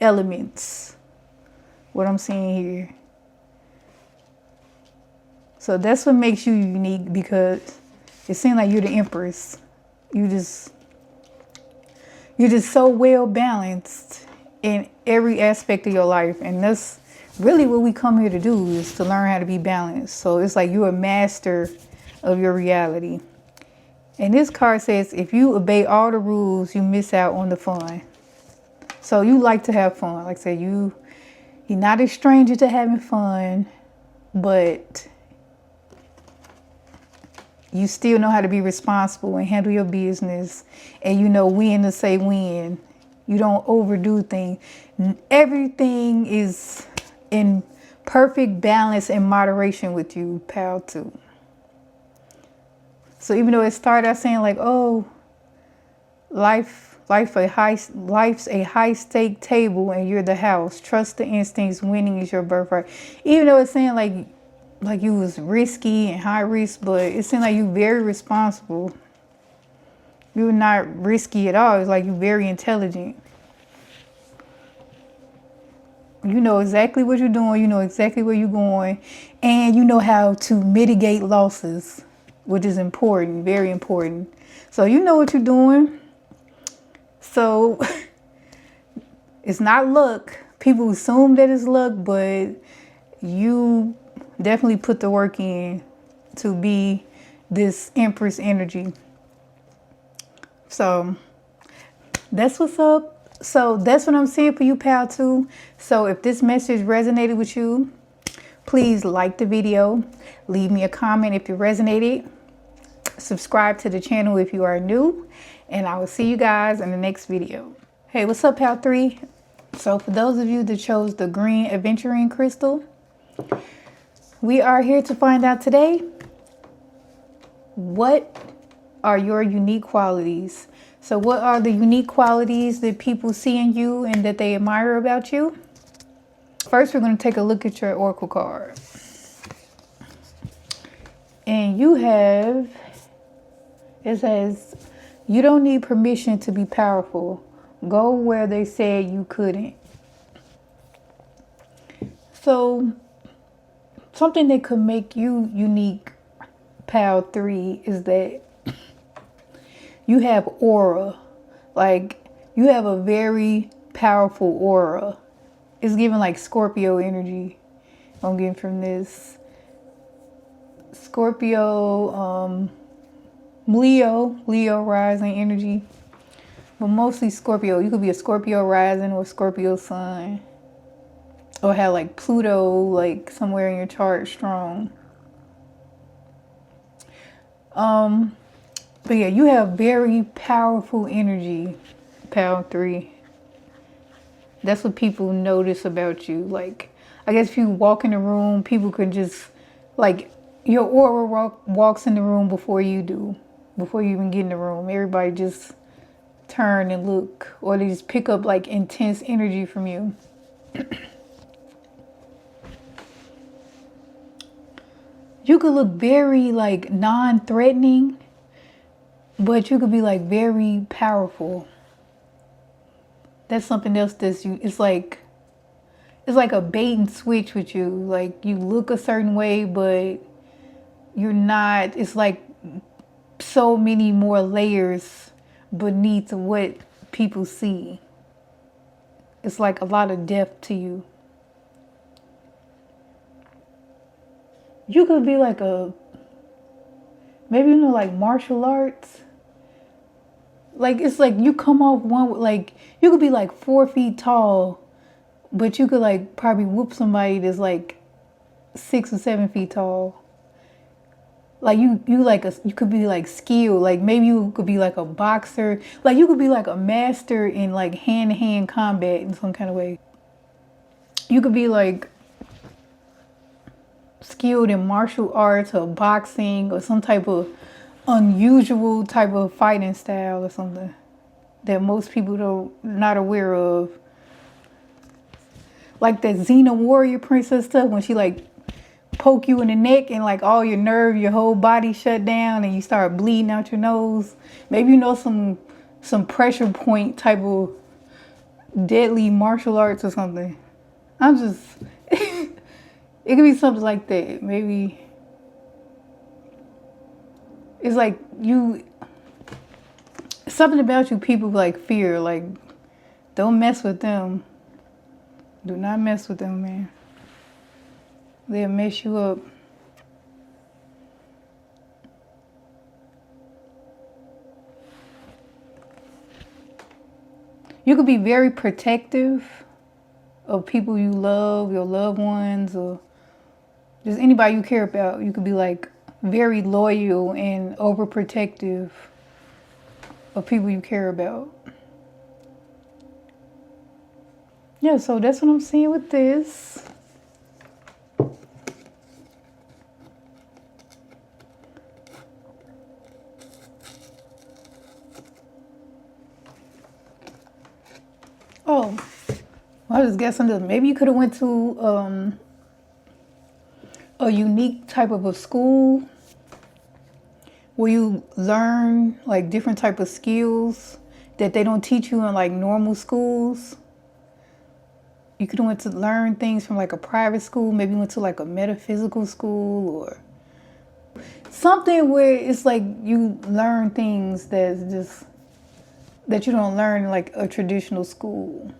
elements. What I'm seeing here. So that's what makes you unique, because it seems like you're the Empress. You're just so well balanced in every aspect of your life, and that's really what we come here to do, is to learn how to be balanced. So it's like you're a master of your reality. And this card says, if you obey all the rules, you miss out on the fun. So you like to have fun. Like I said, you're not a stranger to having fun, but you still know how to be responsible and handle your business, and you know when to say when. You don't overdo things. Everything is in perfect balance and moderation with you, Pal 2. So even though it started out saying like, oh, life's a high stake table and you're the house. Trust the instincts. Winning is your birthright. Even though it's saying like you was risky and high risk, but it seemed like you very responsible. You're not risky at all. It's like you're very intelligent. You know exactly what you're doing. You know exactly where you're going. And you know how to mitigate losses, which is important, very important. So you know what you're doing. So it's not luck. People assume that it's luck, but you definitely put the work in to be this Empress energy. So that's what's up. So that's what I'm seeing for you, Pal 2. So if this message resonated with you, please like the video. Leave me a comment if it resonated. Subscribe to the channel if you are new. And I will see you guys in the next video. Hey, what's up, Pal 3? So for those of you that chose the green aventurine crystal, we are here to find out today, what are your unique qualities? So what are the unique qualities that people see in you and that they admire about you? First, we're going to take a look at your oracle card. And it says, you don't need permission to be powerful. Go where they said you couldn't. So something that could make you unique, Pal 3, is that you have aura. Like, you have a very powerful aura. It's giving like Scorpio energy. I'm getting from this. Scorpio, Leo rising energy. But mostly Scorpio. You could be a Scorpio rising or Scorpio sun. Or have like Pluto like somewhere in your chart strong. But yeah, you have very powerful energy, Power 3. That's what people notice about you. Like, I guess if you walk in the room, people could just, like, your aura walks in the room before you do. Before you even get in the room. Everybody just turn and look. Or they just pick up, like, intense energy from you. You could look very, like, non-threatening. But you could be, like, very powerful. That's something else that's you. It's like a bait and switch with you. Like, you look a certain way, but you're not. It's like so many more layers beneath what people see. It's like a lot of depth to you. You could be like maybe like martial arts. Like, it's like you come off like, you could be like 4 feet tall, but you could like probably whoop somebody that's like 6 or 7 feet tall. Like you could be like skilled. Like maybe you could be like a boxer. Like you could be like a master in like hand-to-hand combat in some kind of way. You could be like skilled in martial arts or boxing or some type of unusual type of fighting style or something that most people not aware of. Like that Xena warrior princess stuff when she like poke you in the neck and like all your nerve, your whole body shut down and you start bleeding out your nose. Maybe you know some pressure point type of deadly martial arts or something. I'm just it could be something like that. Maybe it's like something about you people like fear. Like, don't mess with them. Do not mess with them, man. They'll mess you up. You could be very protective of people you love, your loved ones, or just anybody you care about. You could be like very loyal and overprotective of people you care about. Yeah, so that's what I'm seeing with this. Oh, I just guessing that maybe you could have went to a unique type of a school where you learn like different type of skills that they don't teach you in like normal schools. You could have went to learn things from like a private school. Maybe you went to like a metaphysical school or something where it's like you learn things that you don't learn in like a traditional school.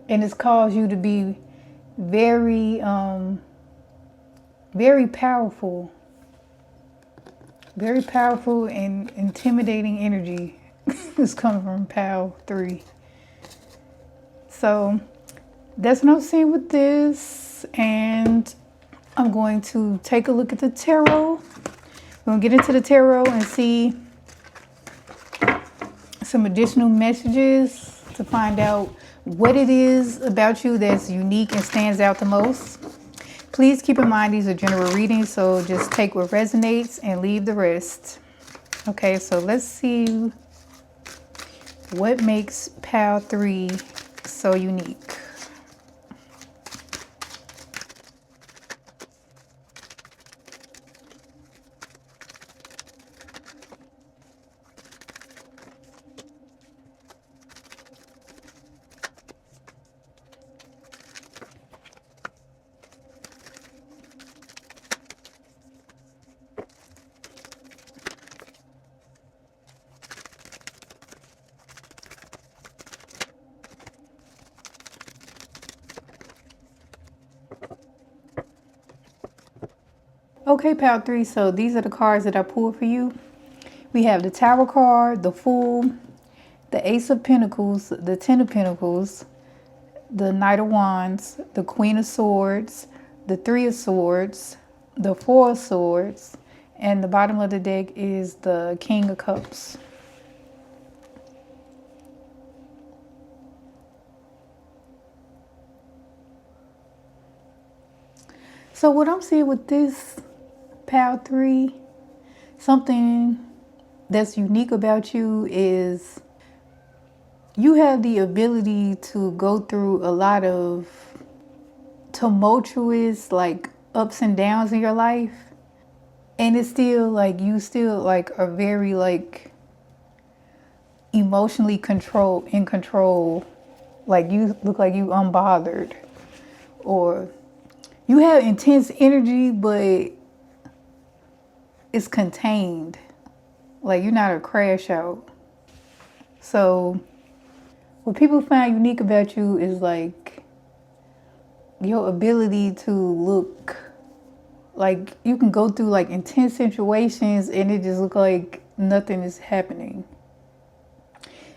And it's caused you to be very, very powerful. Very powerful and intimidating energy is coming from Power 3. So that's what I'm seeing with this. And I'm going to take a look at the tarot. We're going to get into the tarot and see some additional messages to find out what it is about you that's unique and stands out the most. Please keep in mind these are general readings, so just take what resonates and leave the rest. Okay, so let's see what makes Power 3 so unique. Okay, pile 3. So these are the cards that I pulled for you. We have the Tower card, the Fool, the Ace of Pentacles, the Ten of Pentacles, the Knight of Wands, the Queen of Swords, the Three of Swords, the Four of Swords, and the bottom of the deck is the King of Cups. So what I'm seeing with this pile 3, something that's unique about you is you have the ability to go through a lot of tumultuous like ups and downs in your life, and it's still like you still like are very like emotionally in control. Like you look like you unbothered, or you have intense energy but it's contained. Like you're not a crash out. So what people find unique about you is like your ability to look like you can go through like intense situations and it just look like nothing is happening.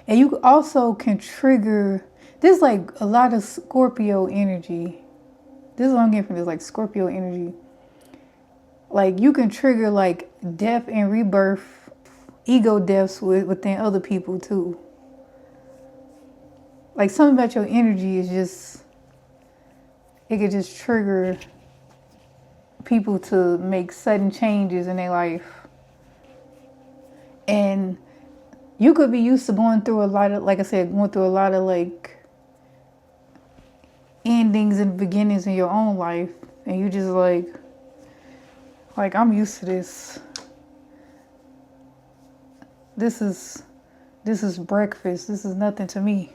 And you also can trigger, there's like a lot of Scorpio energy. This is what I'm getting from this, like Scorpio energy. Like you can trigger like death and rebirth, ego deaths within other people too. Like something about your energy is just, it could just trigger people to make sudden changes in their life. And you could be used to going through a lot of, like I said, going through a lot of like endings and beginnings in your own life. And you just like I'm used to this. This is breakfast. This is nothing to me.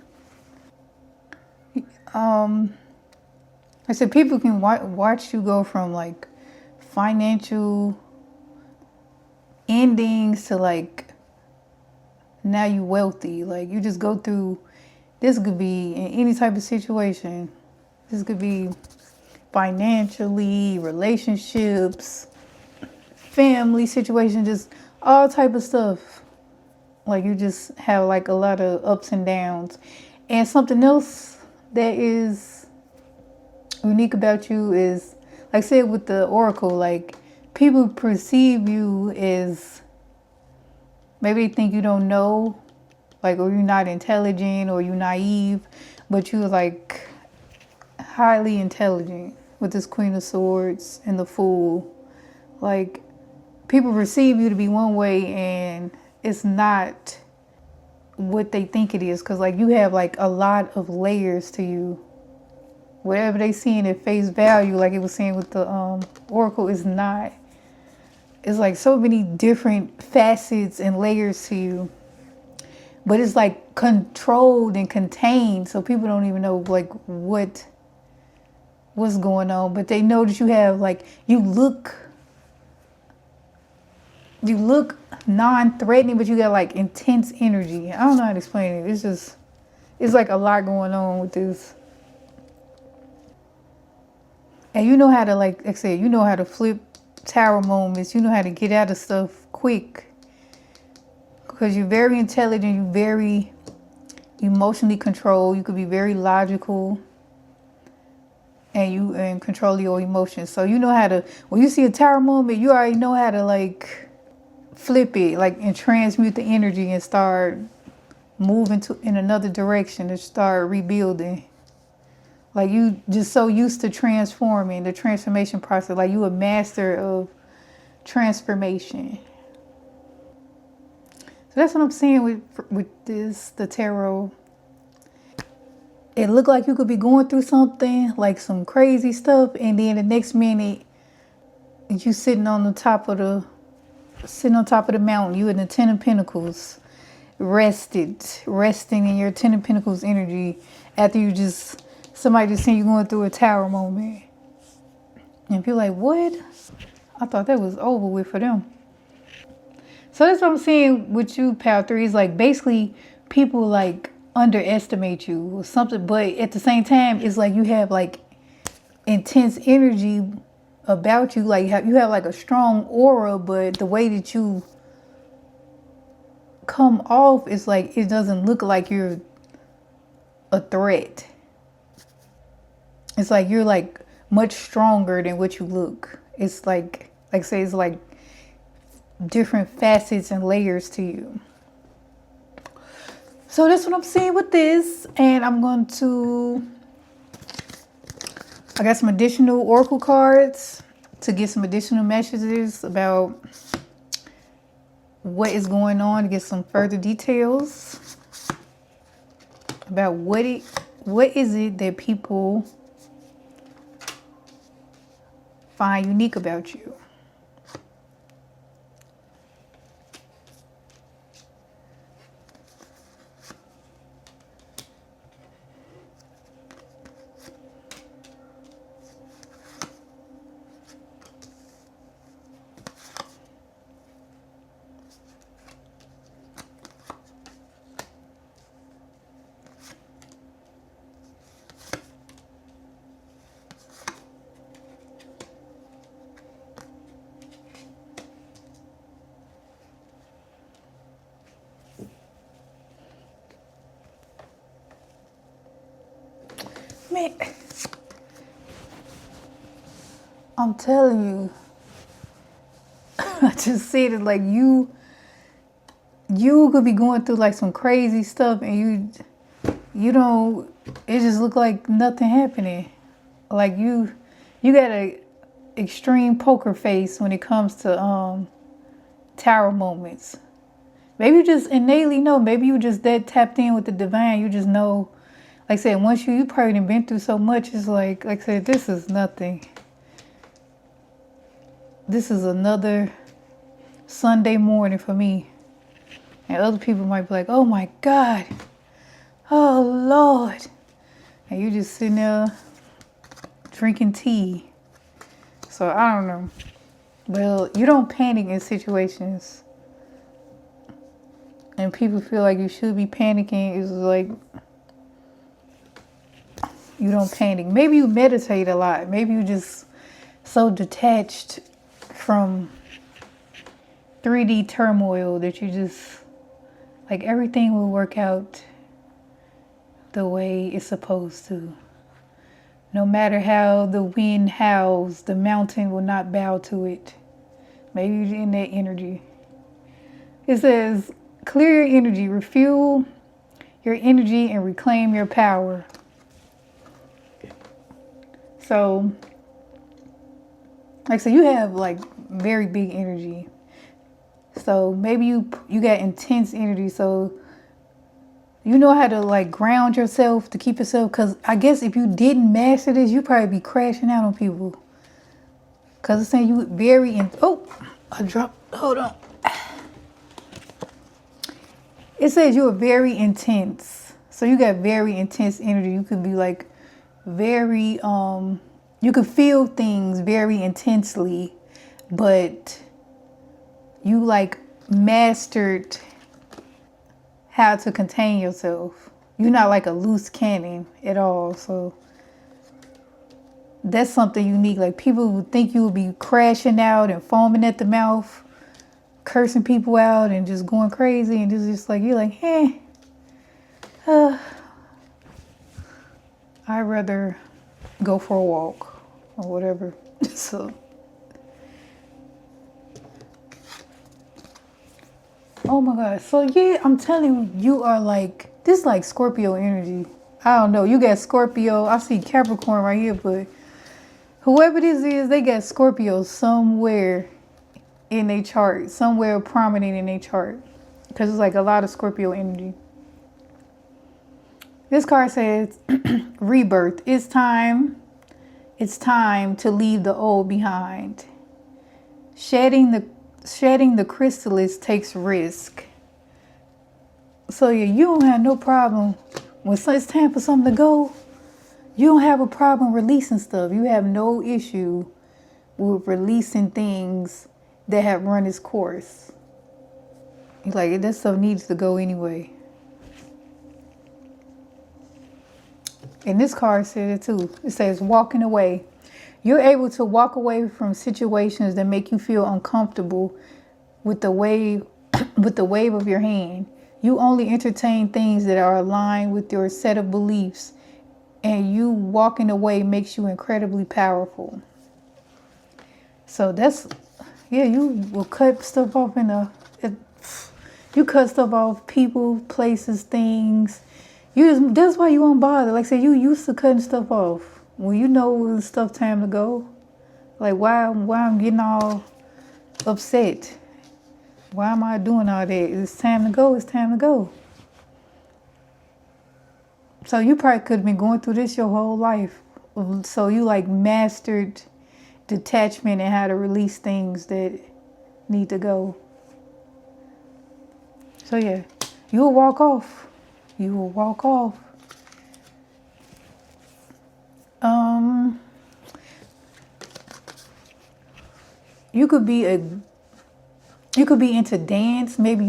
I said people can watch you go from like financial endings to like now you wealthy. Like you just go through, this could be in any type of situation. This could be financially, relationships, family situation, just all type of stuff. Like you just have like a lot of ups and downs. And something else that is unique about you is, like I said with the oracle, like people perceive you as, maybe they think you don't know, like, or you're not intelligent or you're naive, but you're like highly intelligent with this Queen of Swords and the Fool. Like people perceive you to be one way and it's not what they think it is, because like you have like a lot of layers to you. Whatever they see in at face value, like it was saying with the oracle, is not. It's like so many different facets and layers to you, but it's like controlled and contained, so people don't even know like what's going on. But they know that you have like, you look non-threatening, but you got like intense energy. I don't know how to explain it. It's like a lot going on with this. And you know how to, like I said, you know how to flip tower moments. You know how to get out of stuff quick. Because you're very intelligent. You're very emotionally controlled. You could be very logical. And control your emotions. So you know how to, when you see a tower moment, you already know how to like flip it, like, and transmute the energy and start moving in another direction and start rebuilding. Like you just so used to transforming, the transformation process. Like you a master of transformation. So that's what I'm saying with this, the tarot. It looked like you could be going through something, like some crazy stuff, and then the next minute you sitting on top of the mountain. You in the Ten of Pentacles, resting in your Ten of Pentacles energy after somebody just seen you going through a tower moment. And people like, what? I thought that was over with for them. So that's what I'm saying with you, pal 3. Is like basically people like underestimate you or something, but at the same time, it's like you have like intense energy, about you. Like you have like a strong aura, but the way that you come off is like, it doesn't look like you're a threat. It's like you're like much stronger than what you look. It's like I say, it's like different facets and layers to you. So that's what I'm seeing with this. And I'm going to, I got some additional oracle cards to get some additional messages about what is going on, to get some further details about what is it that people find unique about you. Man, I'm telling you, I just said it, like you could be going through like some crazy stuff and you don't, it just look like nothing happening. Like you got a extreme poker face when it comes to tower moments. Maybe you just innately know, maybe you just that tapped in with the divine, you just know. Like I said, once you probably done been through so much, it's like I said, this is nothing. This is another Sunday morning for me. And other people might be like, oh my God. Oh Lord. And you just sitting there drinking tea. So I don't know. Well, you don't panic in situations. And people feel like you should be panicking. It's like, you don't panic. Maybe you meditate a lot. Maybe you just so detached from 3D turmoil that you just, like, everything will work out the way it's supposed to. No matter how the wind howls, the mountain will not bow to it. Maybe you're in that energy. It says, clear your energy, refuel your energy, and reclaim your power. So, like I said, you have like very big energy. So maybe you got intense energy. So you know how to like ground yourself to keep yourself. Because I guess if you didn't master this, you'd probably be crashing out on people. Because it's saying you very, I dropped, hold on. It says you are very intense. So you got very intense energy. You could be like very, you could feel things very intensely, but you like mastered how to contain yourself. You're not like a loose cannon at all. So that's something unique. Like people would think you would be crashing out and foaming at the mouth, cursing people out and just going crazy. And just like, you're like, I'd rather go for a walk or whatever. So, oh my God. So yeah, I'm telling you, you are like, this is like Scorpio energy. I don't know. You got Scorpio. I see Capricorn right here, but whoever this is, they got Scorpio somewhere in their chart, somewhere prominent in their chart. Because it's like a lot of Scorpio energy. This card says, rebirth. It's time to leave the old behind. Shedding the chrysalis takes risk. So yeah, you don't have no problem when it's time for something to go. You don't have a problem releasing stuff. You have no issue with releasing things that have run its course. You're like, that stuff needs to go anyway. And this card said it too. It says, walking away. You're able to walk away from situations that make you feel uncomfortable with the wave with the wave of your hand. You only entertain things that are aligned with your set of beliefs, and you walking away makes you incredibly powerful. So that's, yeah, you will cut stuff off you cut stuff off, people, places, things. That's why you won't bother. Like I said, you used to cutting stuff off. When you know when stuff time to go. Like why I'm getting all upset. Why am I doing all that? It's time to go. It's time to go. So you probably could have been going through this your whole life. So you like mastered detachment and how to release things that need to go. So yeah, you will walk off. You will walk off. You could be into dance. Maybe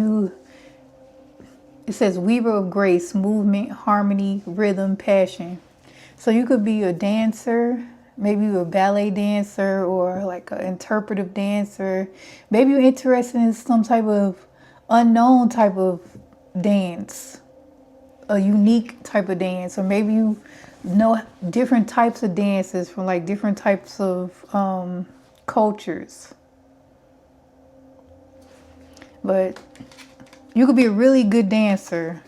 it says weaver of grace, movement, harmony, rhythm, passion. So you could be a dancer, maybe you're a ballet dancer or like an interpretive dancer. Maybe you're interested in some type of unknown type of dance, a unique type of dance, or maybe you know different types of dances from like different types of cultures. But you could be a really good dancer.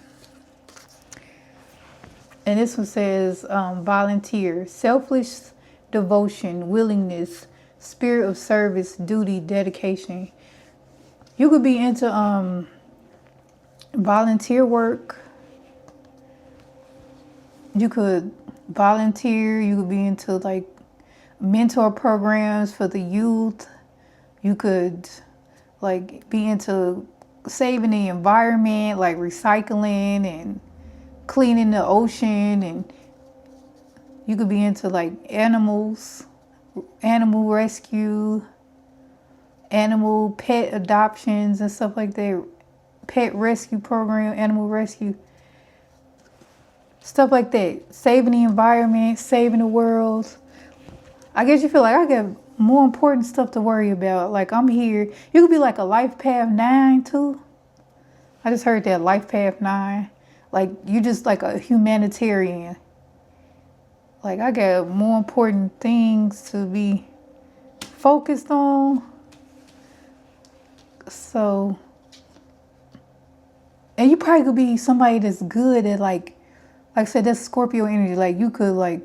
And this one says volunteer, selfless devotion, willingness, spirit of service, duty, dedication. You could be into volunteer work. You could volunteer. You could be into like mentor programs for the youth. You could like be into saving the environment, like recycling and cleaning the ocean. And you could be into like animals, animal rescue, animal pet adoptions and stuff like that. Pet rescue program, animal rescue. Stuff like that. Saving the environment, saving the world. I guess you feel like I got more important stuff to worry about. Like I'm here. You could be like a Lifepath 9 too. I just heard that, Lifepath 9. Like you just like a humanitarian. Like I got more important things to be focused on. So, and you probably could be somebody that's good at like I said, that's Scorpio energy. Like you could like,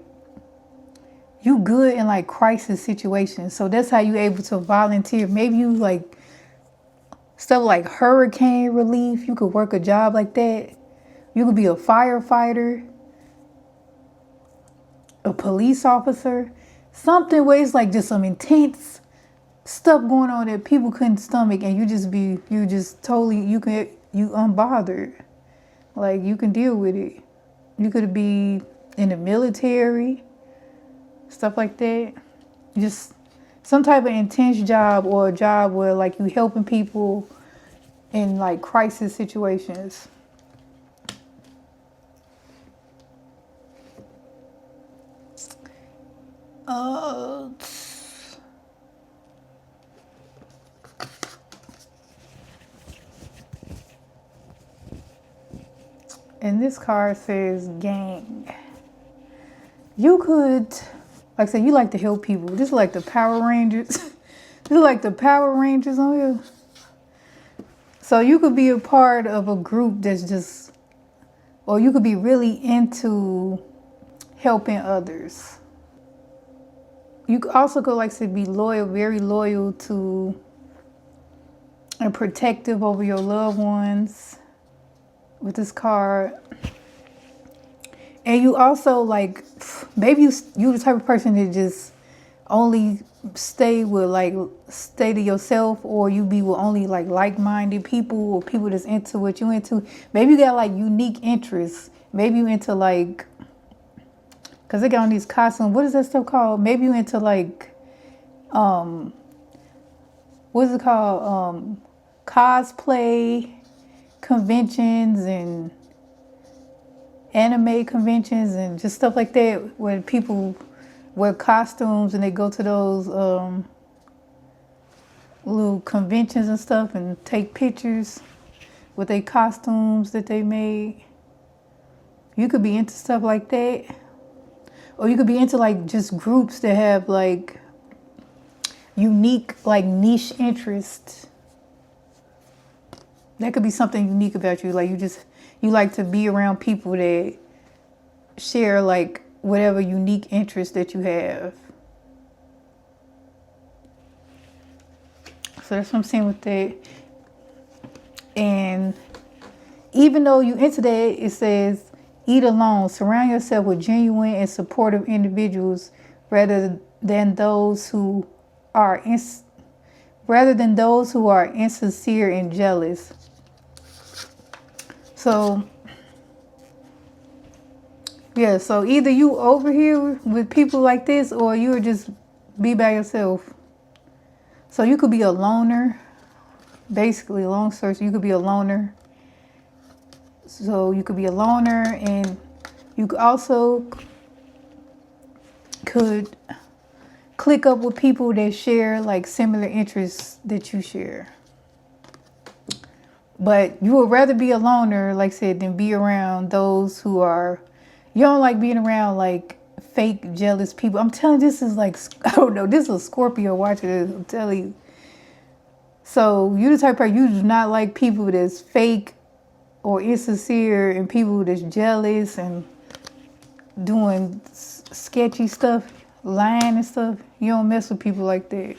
you good in like crisis situations. So that's how you able to volunteer. Maybe you like stuff like hurricane relief. You could work a job like that. You could be a firefighter, a police officer, something where it's like just some intense stuff going on that people couldn't stomach, and you unbothered. Like you can deal with it. You could be in the military, stuff like that. Just some type of intense job, or a job where like you helping people in like crisis situations. And this card says gang. You could, like I said, you like to help people. This is like the Power Rangers. This is like the Power Rangers on here. So you could be a part of a group that's just, or you could be really into helping others. You also could like to be loyal, very loyal to and protective over your loved ones with this card. And you also like, maybe you the type of person that just only stay to yourself, or you be with only like-minded people, or people that's into what you into. Maybe you got like unique interests. Maybe you into like, cause they got on these costumes. What is that stuff called? Maybe you into like, what is it called? Cosplay conventions and anime conventions and just stuff like that, where people wear costumes and they go to those little conventions and stuff and take pictures with their costumes that they made. You could be into stuff like that. Or you could be into like just groups that have like unique, like niche interests. That could be something unique about you. Like you like to be around people that share like whatever unique interest that you have. So that's what I'm saying with that. And even though you into that, it says, eat alone. Surround yourself with genuine and supportive individuals rather than those who are insincere and jealous. So yeah, so either you over here with people like this, or you would just be by yourself. So you could be a loner, basically, long story. So you could be a loner. So you could be a loner, and you also could click up with people that share like similar interests that you share. But you would rather be a loner, like I said, than be around those who are, you don't like being around like fake jealous people. I'm telling you, this is like, I don't know, this is a Scorpio watching this, I'm telling you. So you the type of person, you do not like people that's fake or insincere and people that's jealous and doing sketchy stuff, lying and stuff. You don't mess with people like that.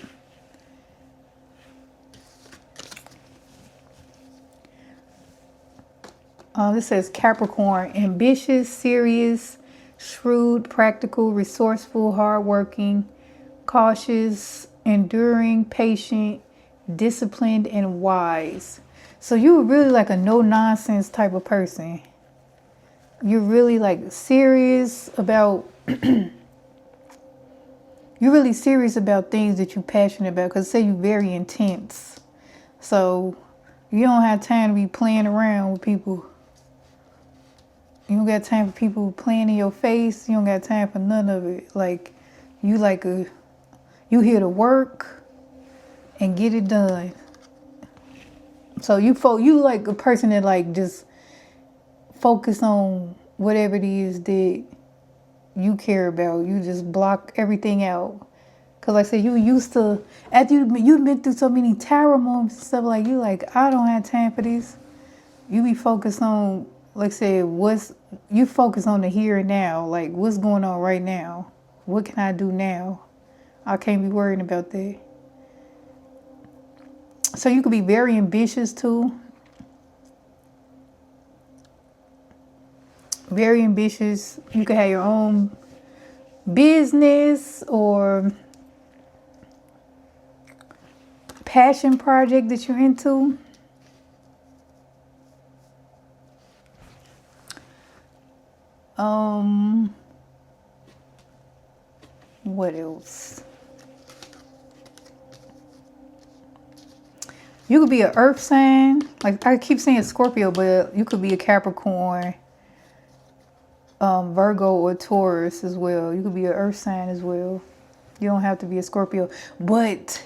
This says Capricorn, ambitious, serious, shrewd, practical, resourceful, hardworking, cautious, enduring, patient, disciplined, and wise. So you're really like a no-nonsense type of person. You're really like serious about, you're really serious about things that you're passionate about, because say you're very intense. So you don't have time to be playing around with people. You don't got time for people playing in your face. You don't got time for none of it. Like you here to work and get it done. So you like a person that like just focus on whatever it is that you care about. You just block everything out. Cause like I said, you used to, after you've been through so many tower moments and stuff, like you like, I don't have time for this. You be focused on, like I said, you focus on the here and now, like what's going on right now. What can I do now? I can't be worrying about that. So you could be very ambitious too. Very ambitious. You could have your own business or passion project that you're into. What else? You could be an earth sign. Like I keep saying Scorpio, but you could be a Capricorn, Virgo, or Taurus as well. You could be an earth sign as well. You don't have to be a Scorpio. But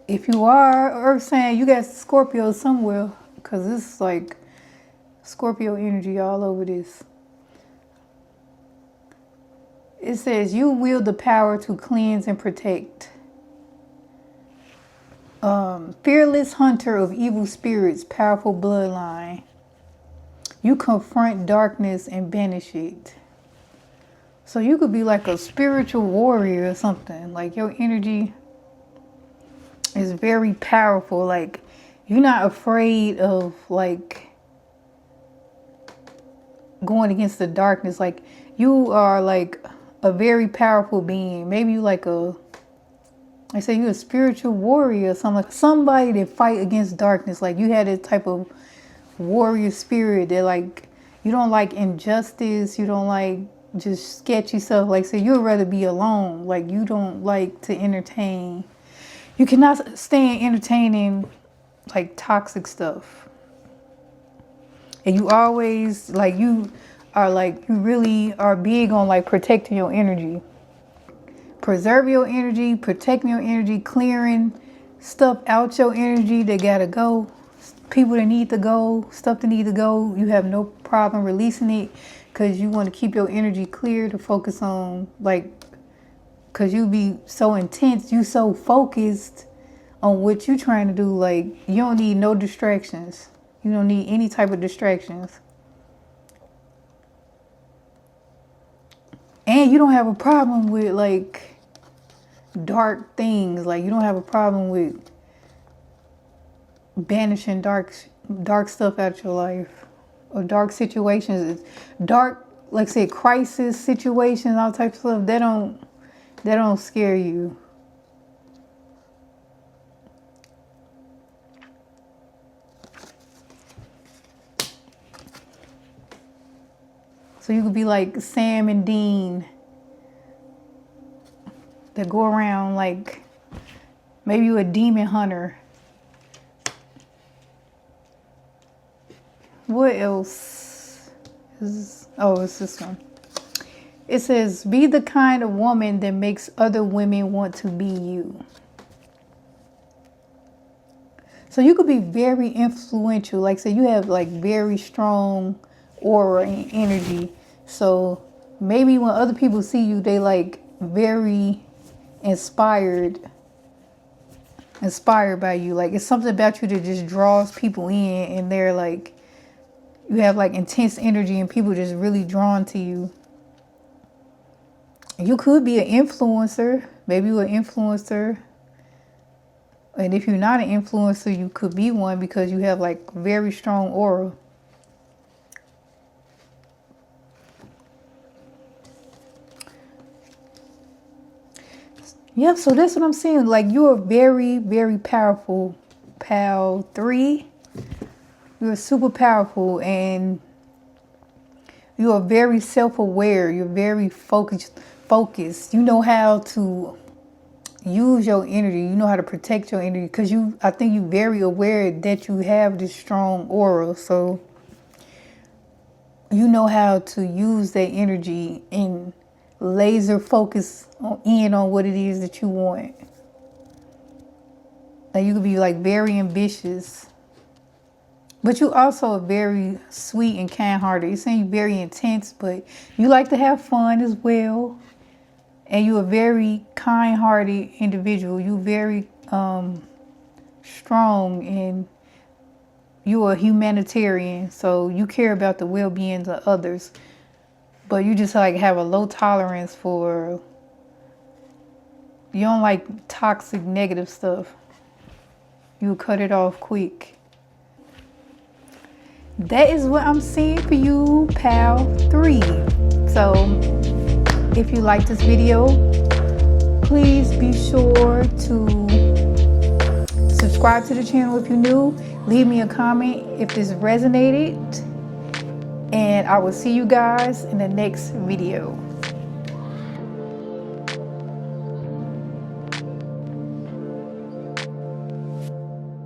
if you are an earth sign, you got Scorpio somewhere, because this is like Scorpio energy all over this. It says you wield the power to cleanse and protect. Fearless hunter of evil spirits, powerful bloodline. You confront darkness and banish it. So you could be like a spiritual warrior or something. Like your energy is very powerful. Like you're not afraid of like going against the darkness. Like you are like a very powerful being. Maybe you like I say you're a spiritual warrior or something, like somebody that fight against darkness. Like you had a type of warrior spirit that like, you don't like injustice. You don't like just sketchy stuff. Like, say you'd rather be alone. Like you don't like to entertain. You cannot stand entertaining like toxic stuff. And you always like, you really are big on like protecting your energy. preserve your energy, protecting your energy, clearing stuff out your energy that gotta go, people that need to go, stuff that need to go. You have no problem releasing it because you want to keep your energy clear to focus on, like, because you be so intense, you so focused on what you're trying to do. Like, you don't need no distractions. You don't need any type of distractions. And you don't have a problem with, like, dark things. Like, you don't have a problem with banishing dark stuff out your life, or dark situations. Dark, like, say, crisis situations, all types of stuff. That don't scare you. So you could be like Sam and Dean that go around, like, maybe you're a demon hunter. What else? It's this one. It says, be the kind of woman that makes other women want to be you. So you could be very influential. Like, say you have like very strong aura and energy. So maybe when other people see you, they like very inspired by you. Like, it's something about you that just draws people in, and they're like, you have like intense energy and people just really drawn to you. You could be an influencer. Maybe you're an influencer. And if you're not an influencer, you could be one because you have like very strong aura. Yep, so that's what I'm saying. Like, you're very, very powerful. Pal 3. You're super powerful, and you are very self-aware. You're very focused. You know how to use your energy. You know how to protect your energy, because I think you're very aware that you have this strong aura. So you know how to use that energy and laser focus in on what it is that you want. Like, you could be like very ambitious, but you also are very sweet and kind-hearted. You're saying you're very intense, but you like to have fun as well. And you're a very kind-hearted individual. You're very strong, and you're a humanitarian. So you care about the well-being of others. But you just like have a low tolerance for, you don't like toxic, negative stuff. You'll cut it off quick. That is what I'm seeing for you, Pal 3. So if you like this video, please be sure to subscribe to the channel if you're new. Leave me a comment if this resonated. And I will see you guys in the next video.